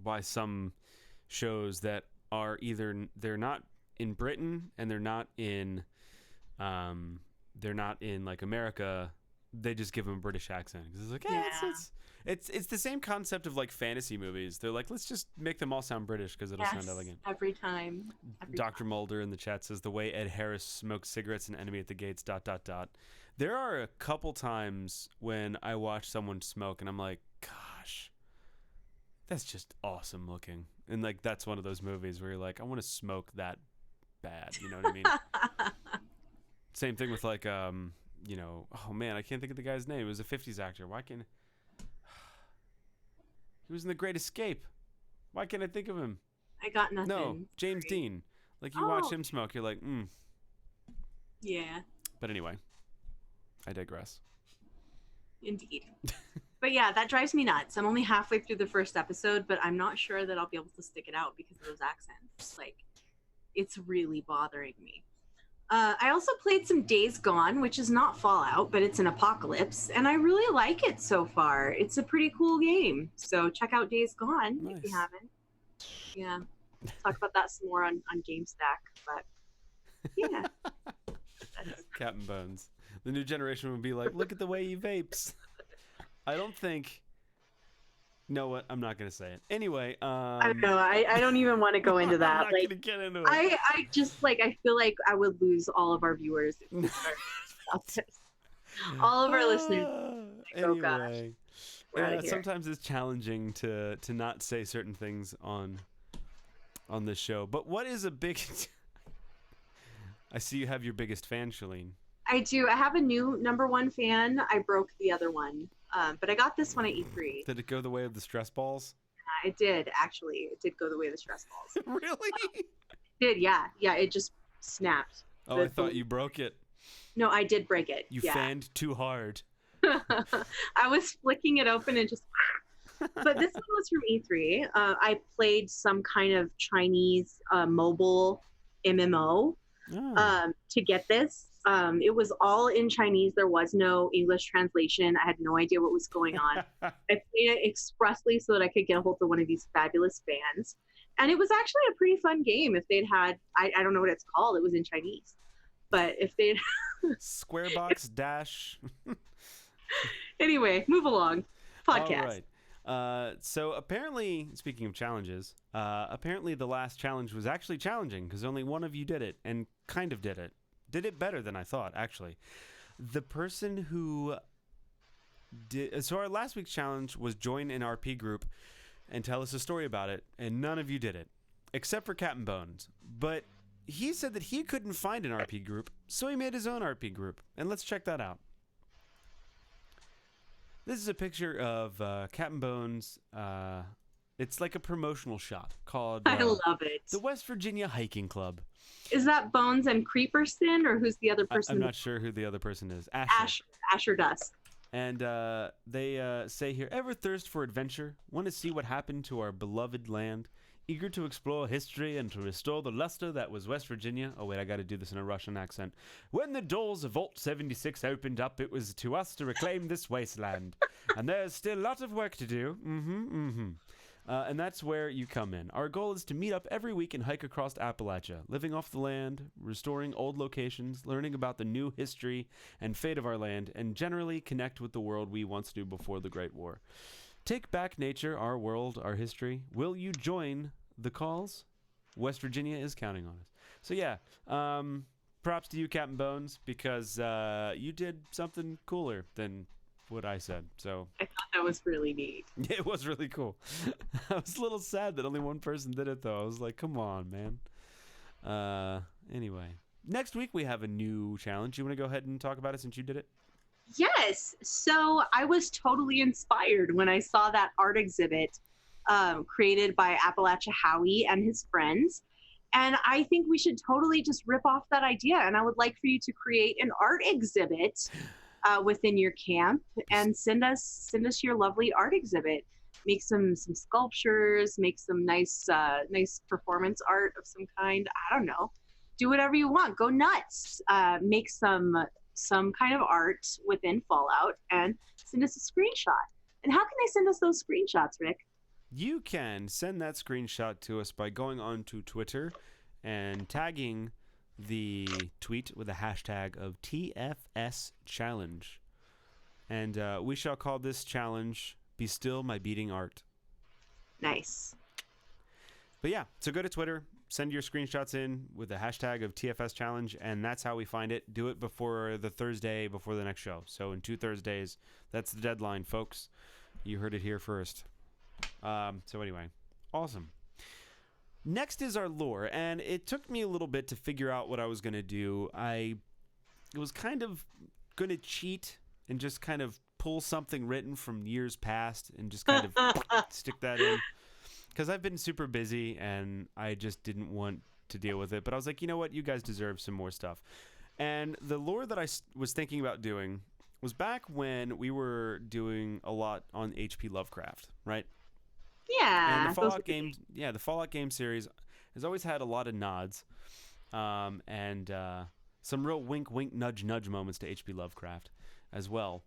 B: Why some shows that are either they're not in Britain and they're not in like America, they just give them a British accent because it's like, it's the same concept of like fantasy movies. They're like, let's just make them all sound British because it'll sound elegant.
C: Every time.
B: Dr. Mulder in the chat says the way Ed Harris smokes cigarettes in Enemy at the Gates. ... There are a couple times when I watch someone smoke and I'm like, gosh, that's just awesome looking. And like, that's one of those movies where you're like, I want to smoke that bad. You know what I mean? Same thing with like, you know, oh man, I can't think of the guy's name. He was a 50s actor. Why can't he was in The Great Escape? Why can't I think of him?
C: I got nothing.
B: No, James Dean. Like, you watch him smoke, you're like,
C: Yeah.
B: But anyway, I digress.
C: Indeed. But yeah, that drives me nuts. I'm only halfway through the first episode, but I'm not sure that I'll be able to stick it out because of those accents. Like, it's really bothering me. I also played some Days Gone, which is not Fallout, but it's an apocalypse, and I really like it so far. It's a pretty cool game. So check out Days Gone if you haven't. Yeah. Talk about that some more on GameStack, but yeah.
B: Captain Bones. The new generation would be like, look at the way he vapes. I don't think... No, what? I'm not going to say it. Anyway,
C: I don't know. I don't even want to go into that.
B: I'm not going to get into it.
C: I just, like, I feel like I would lose all of our viewers if we started about this. All of our listeners. Oh, gosh.
B: Anyway.
C: We're outta here.
B: Sometimes it's challenging to not say certain things on this show. But what is a big... I see you have your biggest fan, Shaline.
C: I do. I have a new #1 fan. I broke the other one. But I got this one at E3.
B: Did it go the way of the stress balls?
C: It did, actually. It did go the way of the stress balls.
B: Really?
C: It did, yeah. Yeah, it just snapped.
B: Oh, I thought you broke it.
C: No, I did break it.
B: You fanned too hard.
C: I was flicking it open and just... But this one was from E3. I played some kind of Chinese mobile MMO to get this. It was all in Chinese. There was no English translation. I had no idea what was going on. I played it expressly so that I could get a hold of one of these fabulous fans. And it was actually a pretty fun game. If they'd had, I don't know what it's called. It was in Chinese. But if they'd...
B: Squarebox dash...
C: Anyway, move along. Podcast.
B: All right. So apparently, speaking of challenges, apparently the last challenge was actually challenging because only one of you did it and kind of did it. Did it better than I thought, actually. The person who did... So our last week's challenge was join an RP group and tell us a story about it, and none of you did it, except for Captain Bones. But he said that he couldn't find an RP group, so he made his own RP group, and let's check that out. This is a picture of Captain Bones. It's like a promotional shot called
C: I love it.
B: the West Virginia Hiking Club.
C: Is that Bones and Creeperson, or who's the other person?
B: I'm not sure who the other person is.
C: Asher Dusk.
B: And they say here, ever thirst for adventure? Want to see what happened to our beloved land? Eager to explore history and to restore the luster that was West Virginia? Oh, wait, I got to do this in a Russian accent. When the doors of Vault 76 opened up, it was to us to reclaim this wasteland. And there's still a lot of work to do. And that's where you come in. Our goal is to meet up every week and hike across Appalachia, living off the land, restoring old locations, learning about the new history and fate of our land, and generally connect with the world we once knew before the Great War. Take back nature, our world, our history. Will you join the calls? West Virginia is counting on us. So yeah, props to you, Captain Bones, because you did something cooler than what I said. So
C: I thought that was really neat.
B: it was really cool. I was a little sad that only one person did it, though. I was like, come on, man. Anyway, next week we have a new challenge. You want to go ahead and talk about it since you did it?
C: Yes. So I was totally inspired when I saw that art exhibit created by Appalachia Howie and his friends. And I think we should totally just rip off that idea. And I would like for you to create an art exhibit within your camp and send us your lovely art exhibit. Make some sculptures, make some nice performance art of some kind. I don't know. Do whatever you want. Go nuts. Make some kind of art within Fallout and send us a screenshot. And how can they send us those screenshots, Rick?
B: You can send that screenshot to us by going on to Twitter and tagging the tweet with a hashtag of TFS Challenge. And we shall call this challenge Be Still My Beating Art.
C: Nice.
B: But yeah, so go to Twitter, send your screenshots in with the hashtag of TFS Challenge, and that's how we find it. Do it before the Thursday before the next show. So in 2 Thursdays, that's the deadline, folks. You heard it here first. So anyway, awesome. Next is our lore, and it took me a little bit to figure out what I was going to do. I was kind of going to cheat and just kind of pull something written from years past and just kind of stick that in. Because I've been super busy, and I just didn't want to deal with it. But I was like, you know what? You guys deserve some more stuff. And the lore that I was thinking about doing was back when we were doing a lot on H.P. Lovecraft, right?
C: Yeah.
B: And the Fallout games, the Fallout game series has always had a lot of nods, and some real wink, wink, nudge, nudge moments to H.P. Lovecraft as well.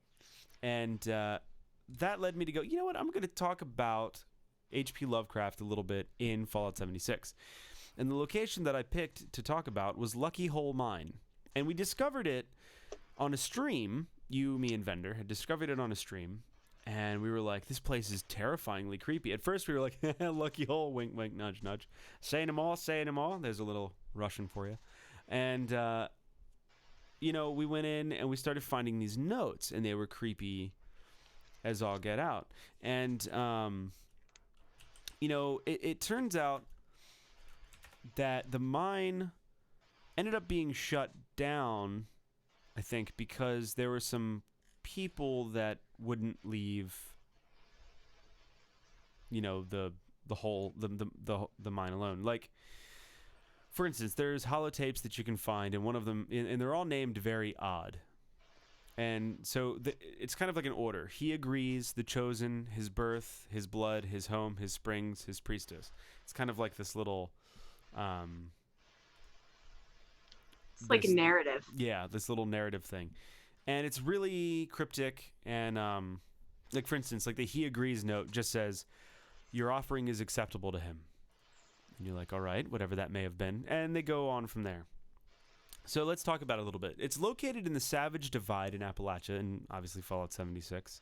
B: And that led me to go, you know what? I'm going to talk about H.P. Lovecraft a little bit in Fallout 76. And the location that I picked to talk about was Lucky Hole Mine. And we discovered it on a stream. You, me, and Vendor had discovered it on a stream. And we were like, this place is terrifyingly creepy. At first, we were like, Lucky Hole, wink, wink, nudge, nudge. Saying them all, saying them all. There's a little Russian for you. And, we went in and we started finding these notes. And they were creepy as all get out. And, it turns out that the mine ended up being shut down, I think, because there were some people that wouldn't leave, the mine alone. Like, for instance, there's holotapes that you can find, and one of them, and they're all named very odd. And so it's kind of like an order. He agrees, the chosen, his birth, his blood, his home, his springs, his priestess. It's kind of like this little...
C: it's like a narrative.
B: Yeah, this little narrative thing. And it's really cryptic. And, like, for instance, like the he agrees note just says, your offering is acceptable to him. And you're like, all right, whatever that may have been. And they go on from there. So let's talk about it a little bit. It's located in the Savage Divide in Appalachia, and obviously Fallout 76.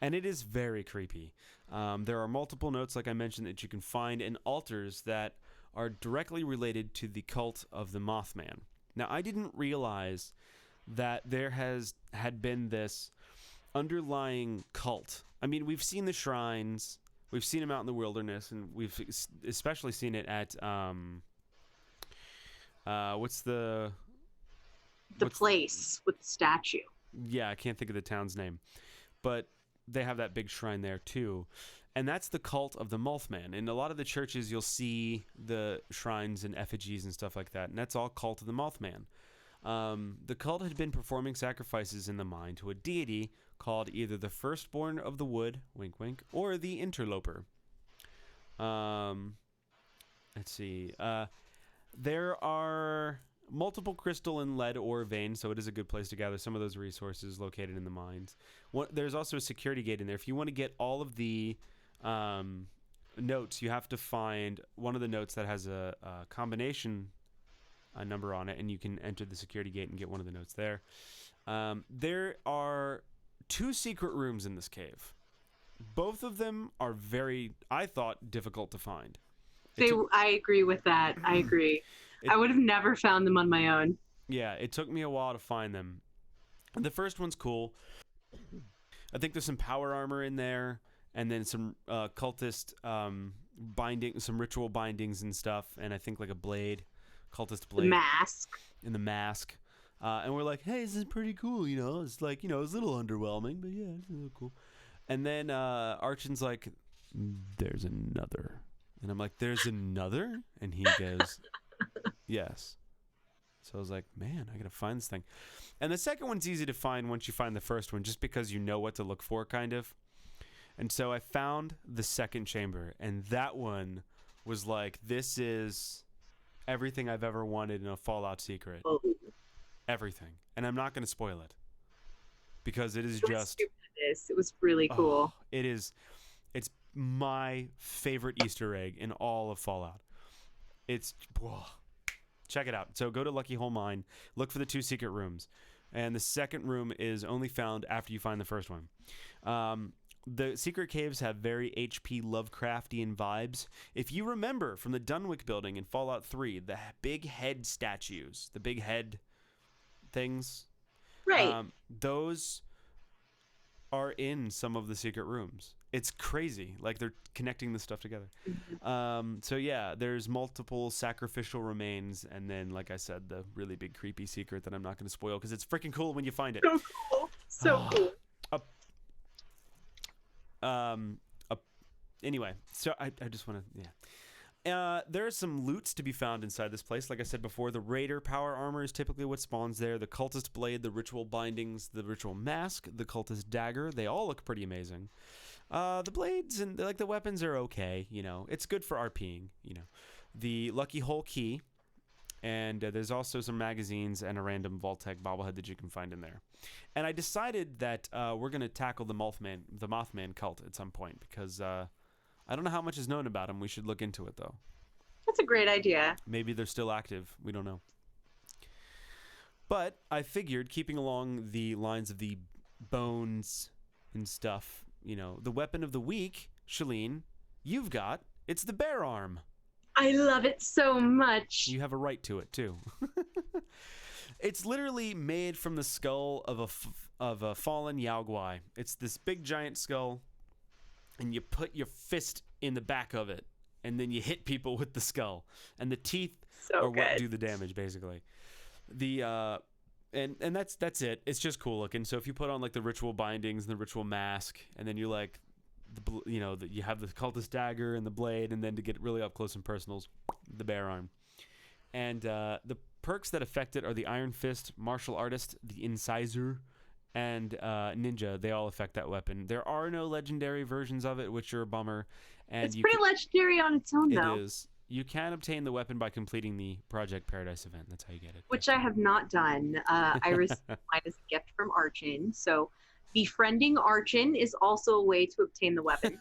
B: And it is very creepy. There are multiple notes, like I mentioned, that you can find, and altars that are directly related to the cult of the Mothman. Now, I didn't realize that there had been this underlying cult. I mean, we've seen the shrines, We've seen him out in the wilderness, and we've especially seen it at what's the
C: place with the statue.
B: Yeah, I can't think of the town's name, but they have that big shrine there too, and that's the cult of the Mothman. In a lot of the churches, you'll see the shrines and effigies and stuff like that, and that's all cult of the Mothman. The cult had been performing sacrifices in the mine to a deity called either the firstborn of the wood, wink wink, or the interloper. Let's see. There are multiple crystal and lead ore veins, so it is a good place to gather some of those resources located in the mines. There's also a security gate in there. If you want to get all of the notes, you have to find one of the notes that has a combination number on it, and you can enter the security gate and get one of the notes there. There are 2 secret rooms in this cave. Both of them are very, I thought, difficult to find.
C: I agree with that. I agree. I would have never found them on my own.
B: Yeah, it took me a while to find them. The first one's cool. I think there's some power armor in there, and then some cultist binding, some ritual bindings and stuff, and I think like a blade, cultist blade.
C: The mask.
B: And the mask. And we're like, hey, this is pretty cool, you know? It's like, you know, it's a little underwhelming, but yeah, it's a little cool. And then Archin's like, there's another. And I'm like, there's another? And he goes, yes. So I was like, man, I got to find this thing. And the second one's easy to find once you find the first one, just because you know what to look for, kind of. And so I found the second chamber, and that one was like, this is everything I've ever wanted in a Fallout secret.
C: Oh.
B: Everything. And I'm not going to spoil it, because it is just...
C: It was really cool.
B: It is. It's my favorite Easter egg in all of Fallout. It's... Whoa. Check it out. So go to Lucky Hole Mine, look for the 2 secret rooms, and the second room is only found after you find the first one. The secret caves have very H.P. Lovecraftian vibes. If you remember from the Dunwich building in Fallout 3, the big head statues, the big head things,
C: right?
B: Those are in some of the secret rooms. It's crazy. Like, they're connecting the stuff together.
C: Mm-hmm.
B: So yeah, there's multiple sacrificial remains, and then, like I said, the really big creepy secret that I'm not going to spoil because it's freaking cool when you find it.
C: So cool. So cool.
B: Anyway, so I just want to, yeah. There's some loots to be found inside this place. Like I said before, the Raider power armor is typically what spawns there. The cultist blade, the ritual bindings, the ritual mask, the cultist dagger, they all look pretty amazing. The blades and like the weapons are okay, you know. It's good for RPing, you know. The Lucky Hole key, and there's also some magazines and a random Vault-Tec bobblehead that you can find in there. And I decided that we're going to tackle the Mothman cult at some point, because I don't know how much is known about them. We should look into it, though.
C: That's a great idea.
B: Maybe they're still active. We don't know. But I figured, keeping along the lines of the bones and stuff, you know, the weapon of the week, Shaline, you've got, it's the bear arm.
C: I love it so much.
B: You have a right to it, too. It's literally made from the skull of a fallen Yaogwai. It's this big giant skull, and you put your fist in the back of it, and then you hit people with the skull, and the teeth are what do the damage, basically. The and that's it. It's just cool looking. So if you put on like the ritual bindings and the ritual mask, and then you like you have the cultist dagger and the blade, and then to get really up close and personals, the bear arm. And the perks that affect it are the Iron Fist, Martial Artist, the Incisor, and Ninja. They all affect that weapon. There are no legendary versions of it, which are a bummer. And
C: it's pretty legendary on its own, though.
B: It is. You can obtain the weapon by completing the Project Paradise event. That's how you get it.
C: Which I have not done. I received mine as a gift from Archin. So befriending Archin is also a way to obtain the weapon.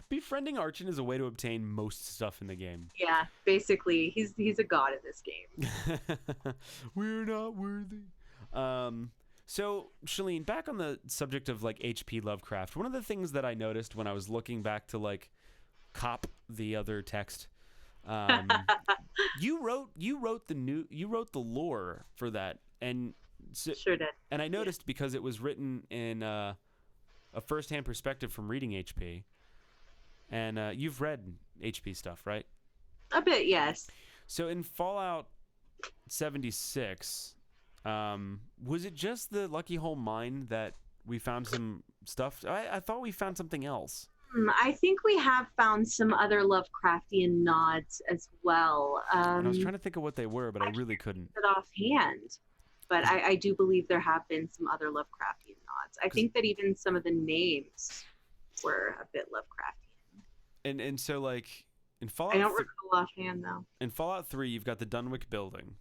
B: Befriending Archin is a way to obtain most stuff in the game.
C: Yeah, basically, he's a god in this game.
B: We're not worthy. So, Shaline, back on the subject of like H.P. Lovecraft, one of the things that I noticed when I was looking back to like cop the other text, you wrote the lore for that, and so,
C: sure did.
B: And I noticed because it was written in a first-hand perspective from reading HP. And you've read HP stuff, right?
C: A bit, yes.
B: So in Fallout 76, was it just the Lucky Hole mine that we found some stuff? I thought we found something else.
C: I think we have found some other Lovecraftian nods as well.
B: And I was trying to think of what they were, but I really couldn't.
C: It offhand, but I do believe there have been some other Lovecraftian nods. I think that even some of the names were a bit Lovecraftian.
B: And so like in Fallout,
C: I don't recall offhand though.
B: In Fallout 3, you've got the Dunwich building,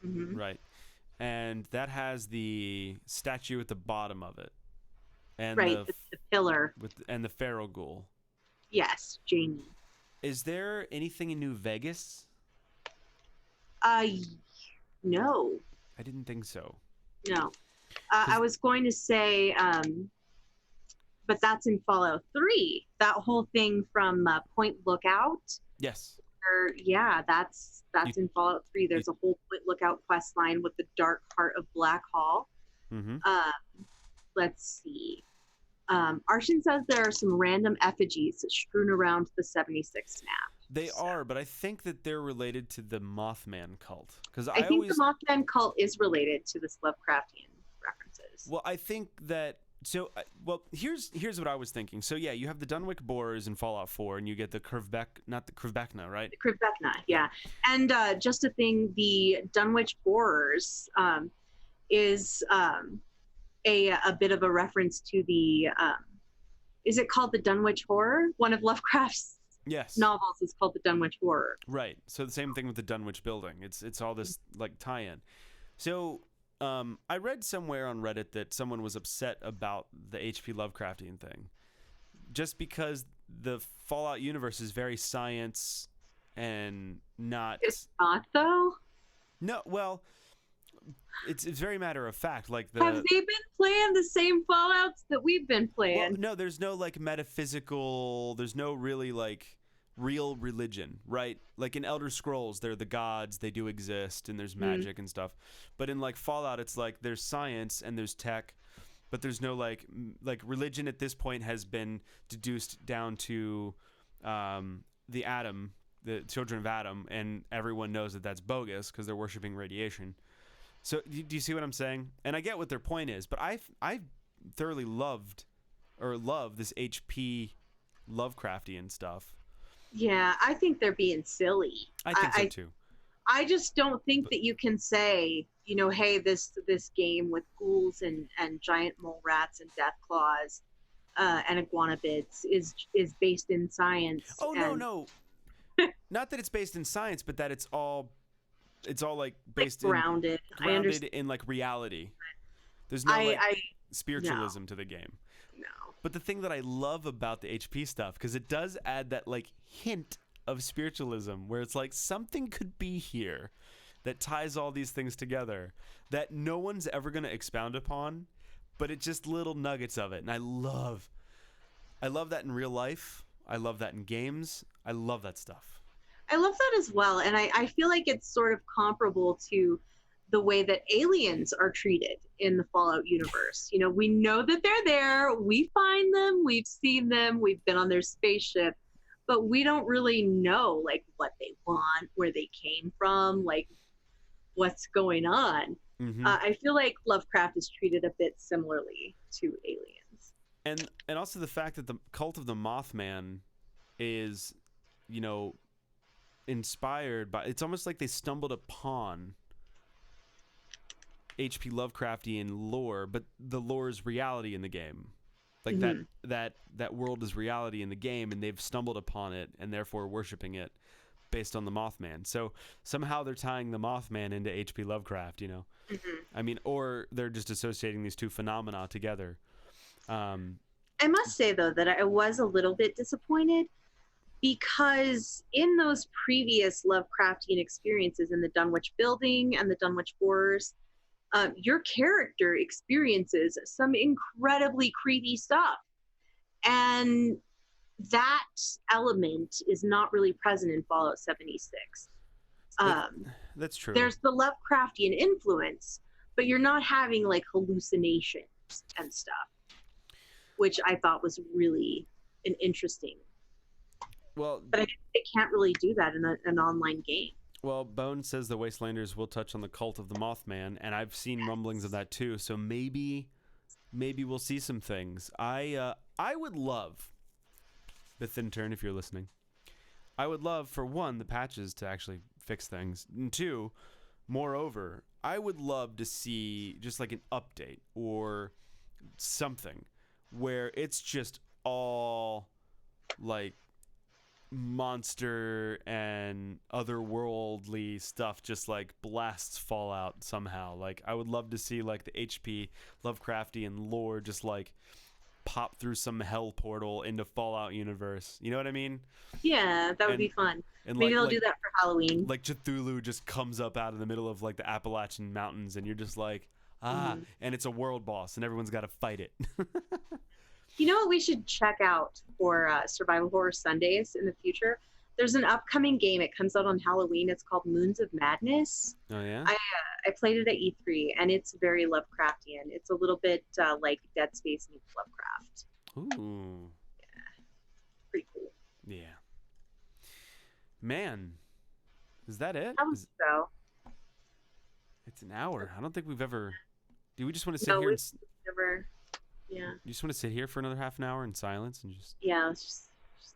B: right, and that has the statue at the bottom of it, and
C: right, the pillar
B: and the feral ghoul.
C: Yes, Jamie.
B: Is there anything in New Vegas?
C: No.
B: I didn't think so.
C: No. I was going to say, but that's in Fallout 3. That whole thing from Point Lookout.
B: Yes.
C: Yeah, that's in Fallout 3. There's a whole Point Lookout quest line with the Dark Heart of Black Hall. Let's see. Arshin says there are some random effigies strewn around the 76 map.
B: They are, but I think that they're related to the Mothman cult. Because
C: I think the Mothman cult is related to this Lovecraftian references.
B: Well, I think that... So, here's what I was thinking. So, yeah, you have the Dunwich Borers in Fallout 4, and you get the not the Krivbekna, right?
C: The Krivbekna, yeah. And just a thing, the Dunwich Borers is a bit of a reference to the... is it called the Dunwich Horror? One of Lovecraft's novels is called the Dunwich Horror.
B: Right. So the same thing with the Dunwich building. It's all this like tie-in. So I read somewhere on Reddit that someone was upset about the H.P. Lovecraftian thing, just because the Fallout universe is very science and not.
C: It's not though.
B: No, well, it's very matter of fact. Like
C: have they been playing the same Fallouts that we've been playing?
B: Well, no, there's no like metaphysical. There's no really like real religion, right? Like in Elder Scrolls, they're the gods, they do exist, and there's magic and stuff. But in like Fallout, it's like there's science and there's tech, but there's no like religion at this point has been deduced down to the atom, the children of Adam, and everyone knows that that's bogus because they're worshiping radiation. So do you see what I'm saying? And I get what their point is, but I thoroughly love this HP Lovecraftian stuff.
C: Yeah, I think they're being silly.
B: I think so too.
C: I just don't think that you can say, you know, hey, this game with ghouls and giant mole rats and death claws and iguanabids is based in science.
B: Oh, no. Not that it's based in science, but that it's all like based
C: grounded
B: in like reality. There's no spiritualism to the game.
C: No.
B: But the thing that I love about the HP stuff, because it does add that like hint of spiritualism where it's like something could be here that ties all these things together that no one's ever going to expound upon, but it's just little nuggets of it. And I love that in real life. I love that in games. I love that stuff.
C: I love that as well. And I feel like it's sort of comparable to the way that aliens are treated in the Fallout universe. You know, we know that they're there. We find them. We've seen them. We've been on their spaceship. But we don't really know, like, what they want, where they came from, like, what's going on. I feel like Lovecraft is treated a bit similarly to aliens.
B: And also the fact that the cult of the Mothman is, you know, inspired by... It's almost like they stumbled upon H.P. Lovecraftian lore, but the lore is reality in the game. Like that world is reality in the game, and they've stumbled upon it and therefore worshiping it based on the Mothman. So somehow they're tying the Mothman into H.P. Lovecraft, you know? I mean, or they're just associating these two phenomena together.
C: I must say, though, that I was a little bit disappointed because in those previous Lovecraftian experiences in the Dunwich building and the Dunwich Horrors, your character experiences some incredibly creepy stuff. And that element is not really present in Fallout 76.
B: That's true.
C: There's the Lovecraftian influence, but you're not having like hallucinations and stuff, which I thought was really and interesting.
B: Well,
C: But I guess they can't really do that in an online game.
B: well, Bone says the Wastelanders will touch on the cult of the Mothman, and I've seen rumblings of that too. So maybe we'll see some things. I would love, the Thin Turn, if you're listening, I would love, for one, the patches to actually fix things, and two, moreover, I would love to see just like an update or something where it's just all like monster and otherworldly stuff just like blasts Fallout somehow. Like I would love to see like the HP Lovecraftian lore just like pop through some hell portal into Fallout universe. You know what I mean?
C: Yeah, that would be fun. Maybe they'll do that for Halloween.
B: Like Cthulhu just comes up out of the middle of like the Appalachian Mountains, and you're just like, and it's a world boss, and everyone's got to fight it.
C: You know what we should check out for Survival Horror Sundays in the future? There's an upcoming game. It comes out on Halloween. It's called Moons of Madness.
B: Oh, yeah?
C: I played it at E3, and it's very Lovecraftian. It's a little bit like Dead Space meets Lovecraft.
B: Ooh.
C: Yeah. Pretty cool.
B: Yeah. Man. Is that it?
C: So.
B: It's an hour. I don't think we've ever... Do we just want to sit here
C: we've
B: and...
C: never... Yeah.
B: You just want to sit here for another half an hour in silence and just...
C: Yeah, let's just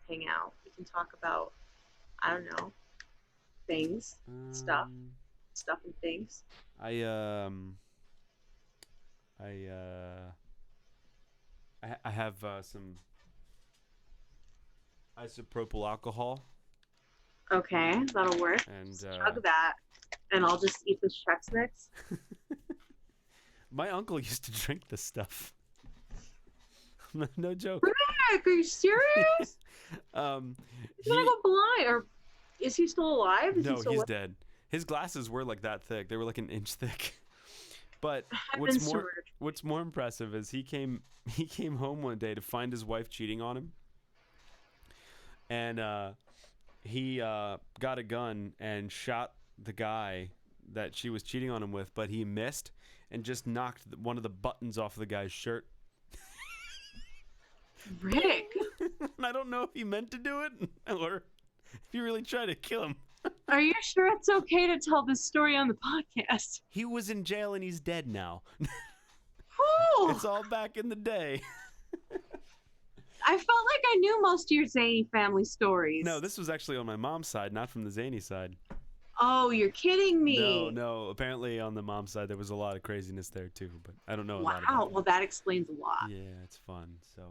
C: hang out. We can talk about, I don't know, things, stuff and things.
B: I have some isopropyl alcohol.
C: Okay, that'll work.
B: And
C: just chug that, and I'll just eat this Chex Mix.
B: My uncle used to drink this stuff. No joke.
C: Rick, are you serious? He's gonna go blind, or is he still alive?
B: No, he's dead. His glasses were like that thick. They were like an inch thick. But what's more impressive is he came home one day to find his wife cheating on him, and he got a gun and shot the guy that she was cheating on him with, but he missed and just knocked one of the buttons off the guy's shirt.
C: Rick.
B: I don't know if he meant to do it or if he really tried to kill him.
C: Are you sure it's okay to tell this story on the podcast?
B: He was in jail and he's dead now. It's all back in the day.
C: I felt like I knew most of your zany family stories.
B: No, this was actually on my mom's side, not from the zany side.
C: Oh, you're kidding me.
B: No. Apparently on the mom's side there was a lot of craziness there too, but I don't know a lot about
C: Wow,
B: it.
C: well that explains a lot.
B: Yeah, it's fun. So,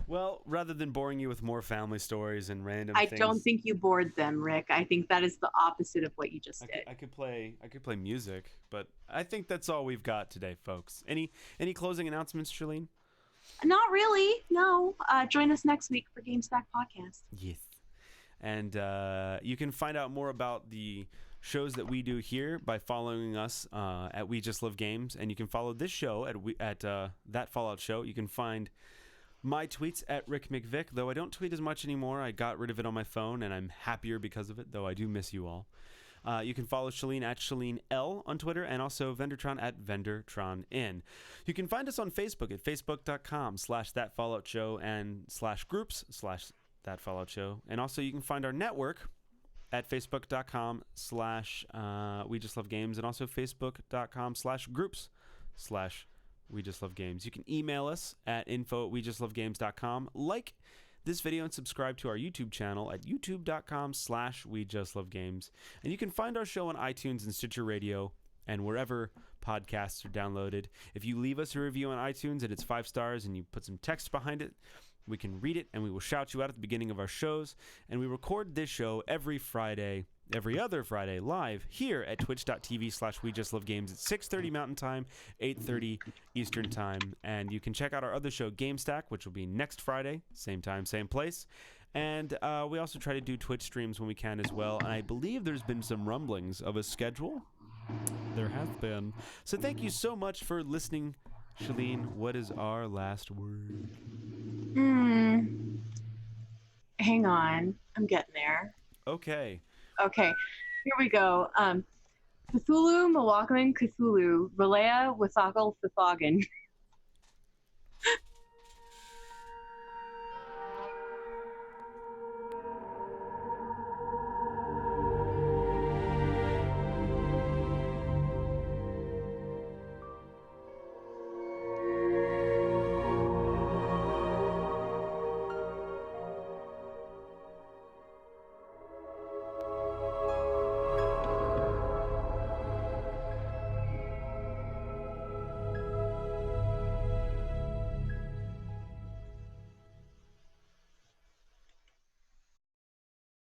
B: well, rather than boring you with more family stories and random things...
C: I don't think you bored them, Rick. I think that is the opposite of what you just did.
B: I could play music, but I think that's all we've got today, folks. Any closing announcements, Shaline?
C: Not really, no. Join us next week for GameStack Podcast.
B: Yes. And you can find out more about the shows that we do here by following us at We Just Love Games, and you can follow this show at That Fallout Show. You can find my tweets at Rick McVick, though I don't tweet as much anymore. I got rid of it on my phone, and I'm happier because of it, though I do miss you all. You can follow Shaline at Shaline L on Twitter, and also Vendortron at VendortronN. You can find us on Facebook at facebook.com/thatfalloutshow and /groups/thatfalloutshow. And also you can find our network at facebook.com/We Just Love Games, and also facebook.com/groups/We Just Love Games. You can email us at info@wejustlovegames.com. Like this video and subscribe to our YouTube channel at youtube.com/We Just Love Games. And you can find our show on iTunes and Stitcher Radio and wherever podcasts are downloaded. If you leave us a review on iTunes and it's 5 stars and you put some text behind it, we can read it and we will shout you out at the beginning of our shows. And we record this show every other Friday live here at twitch.tv/We Just Love Games at 6:30 Mountain Time, 8:30 Eastern Time. And you can check out our other show, GameStack, which will be next Friday, same time, same place. And we also try to do Twitch streams when we can as well. And I believe there's been some rumblings of a schedule. There has been. So thank you so much for listening. Shaline, what is our last word?
C: Hang on. I'm getting there.
B: Okay.
C: Okay, here we go. Cthulhu, Mawakman, Cthulhu, Relea, Wasakal, Thithagan.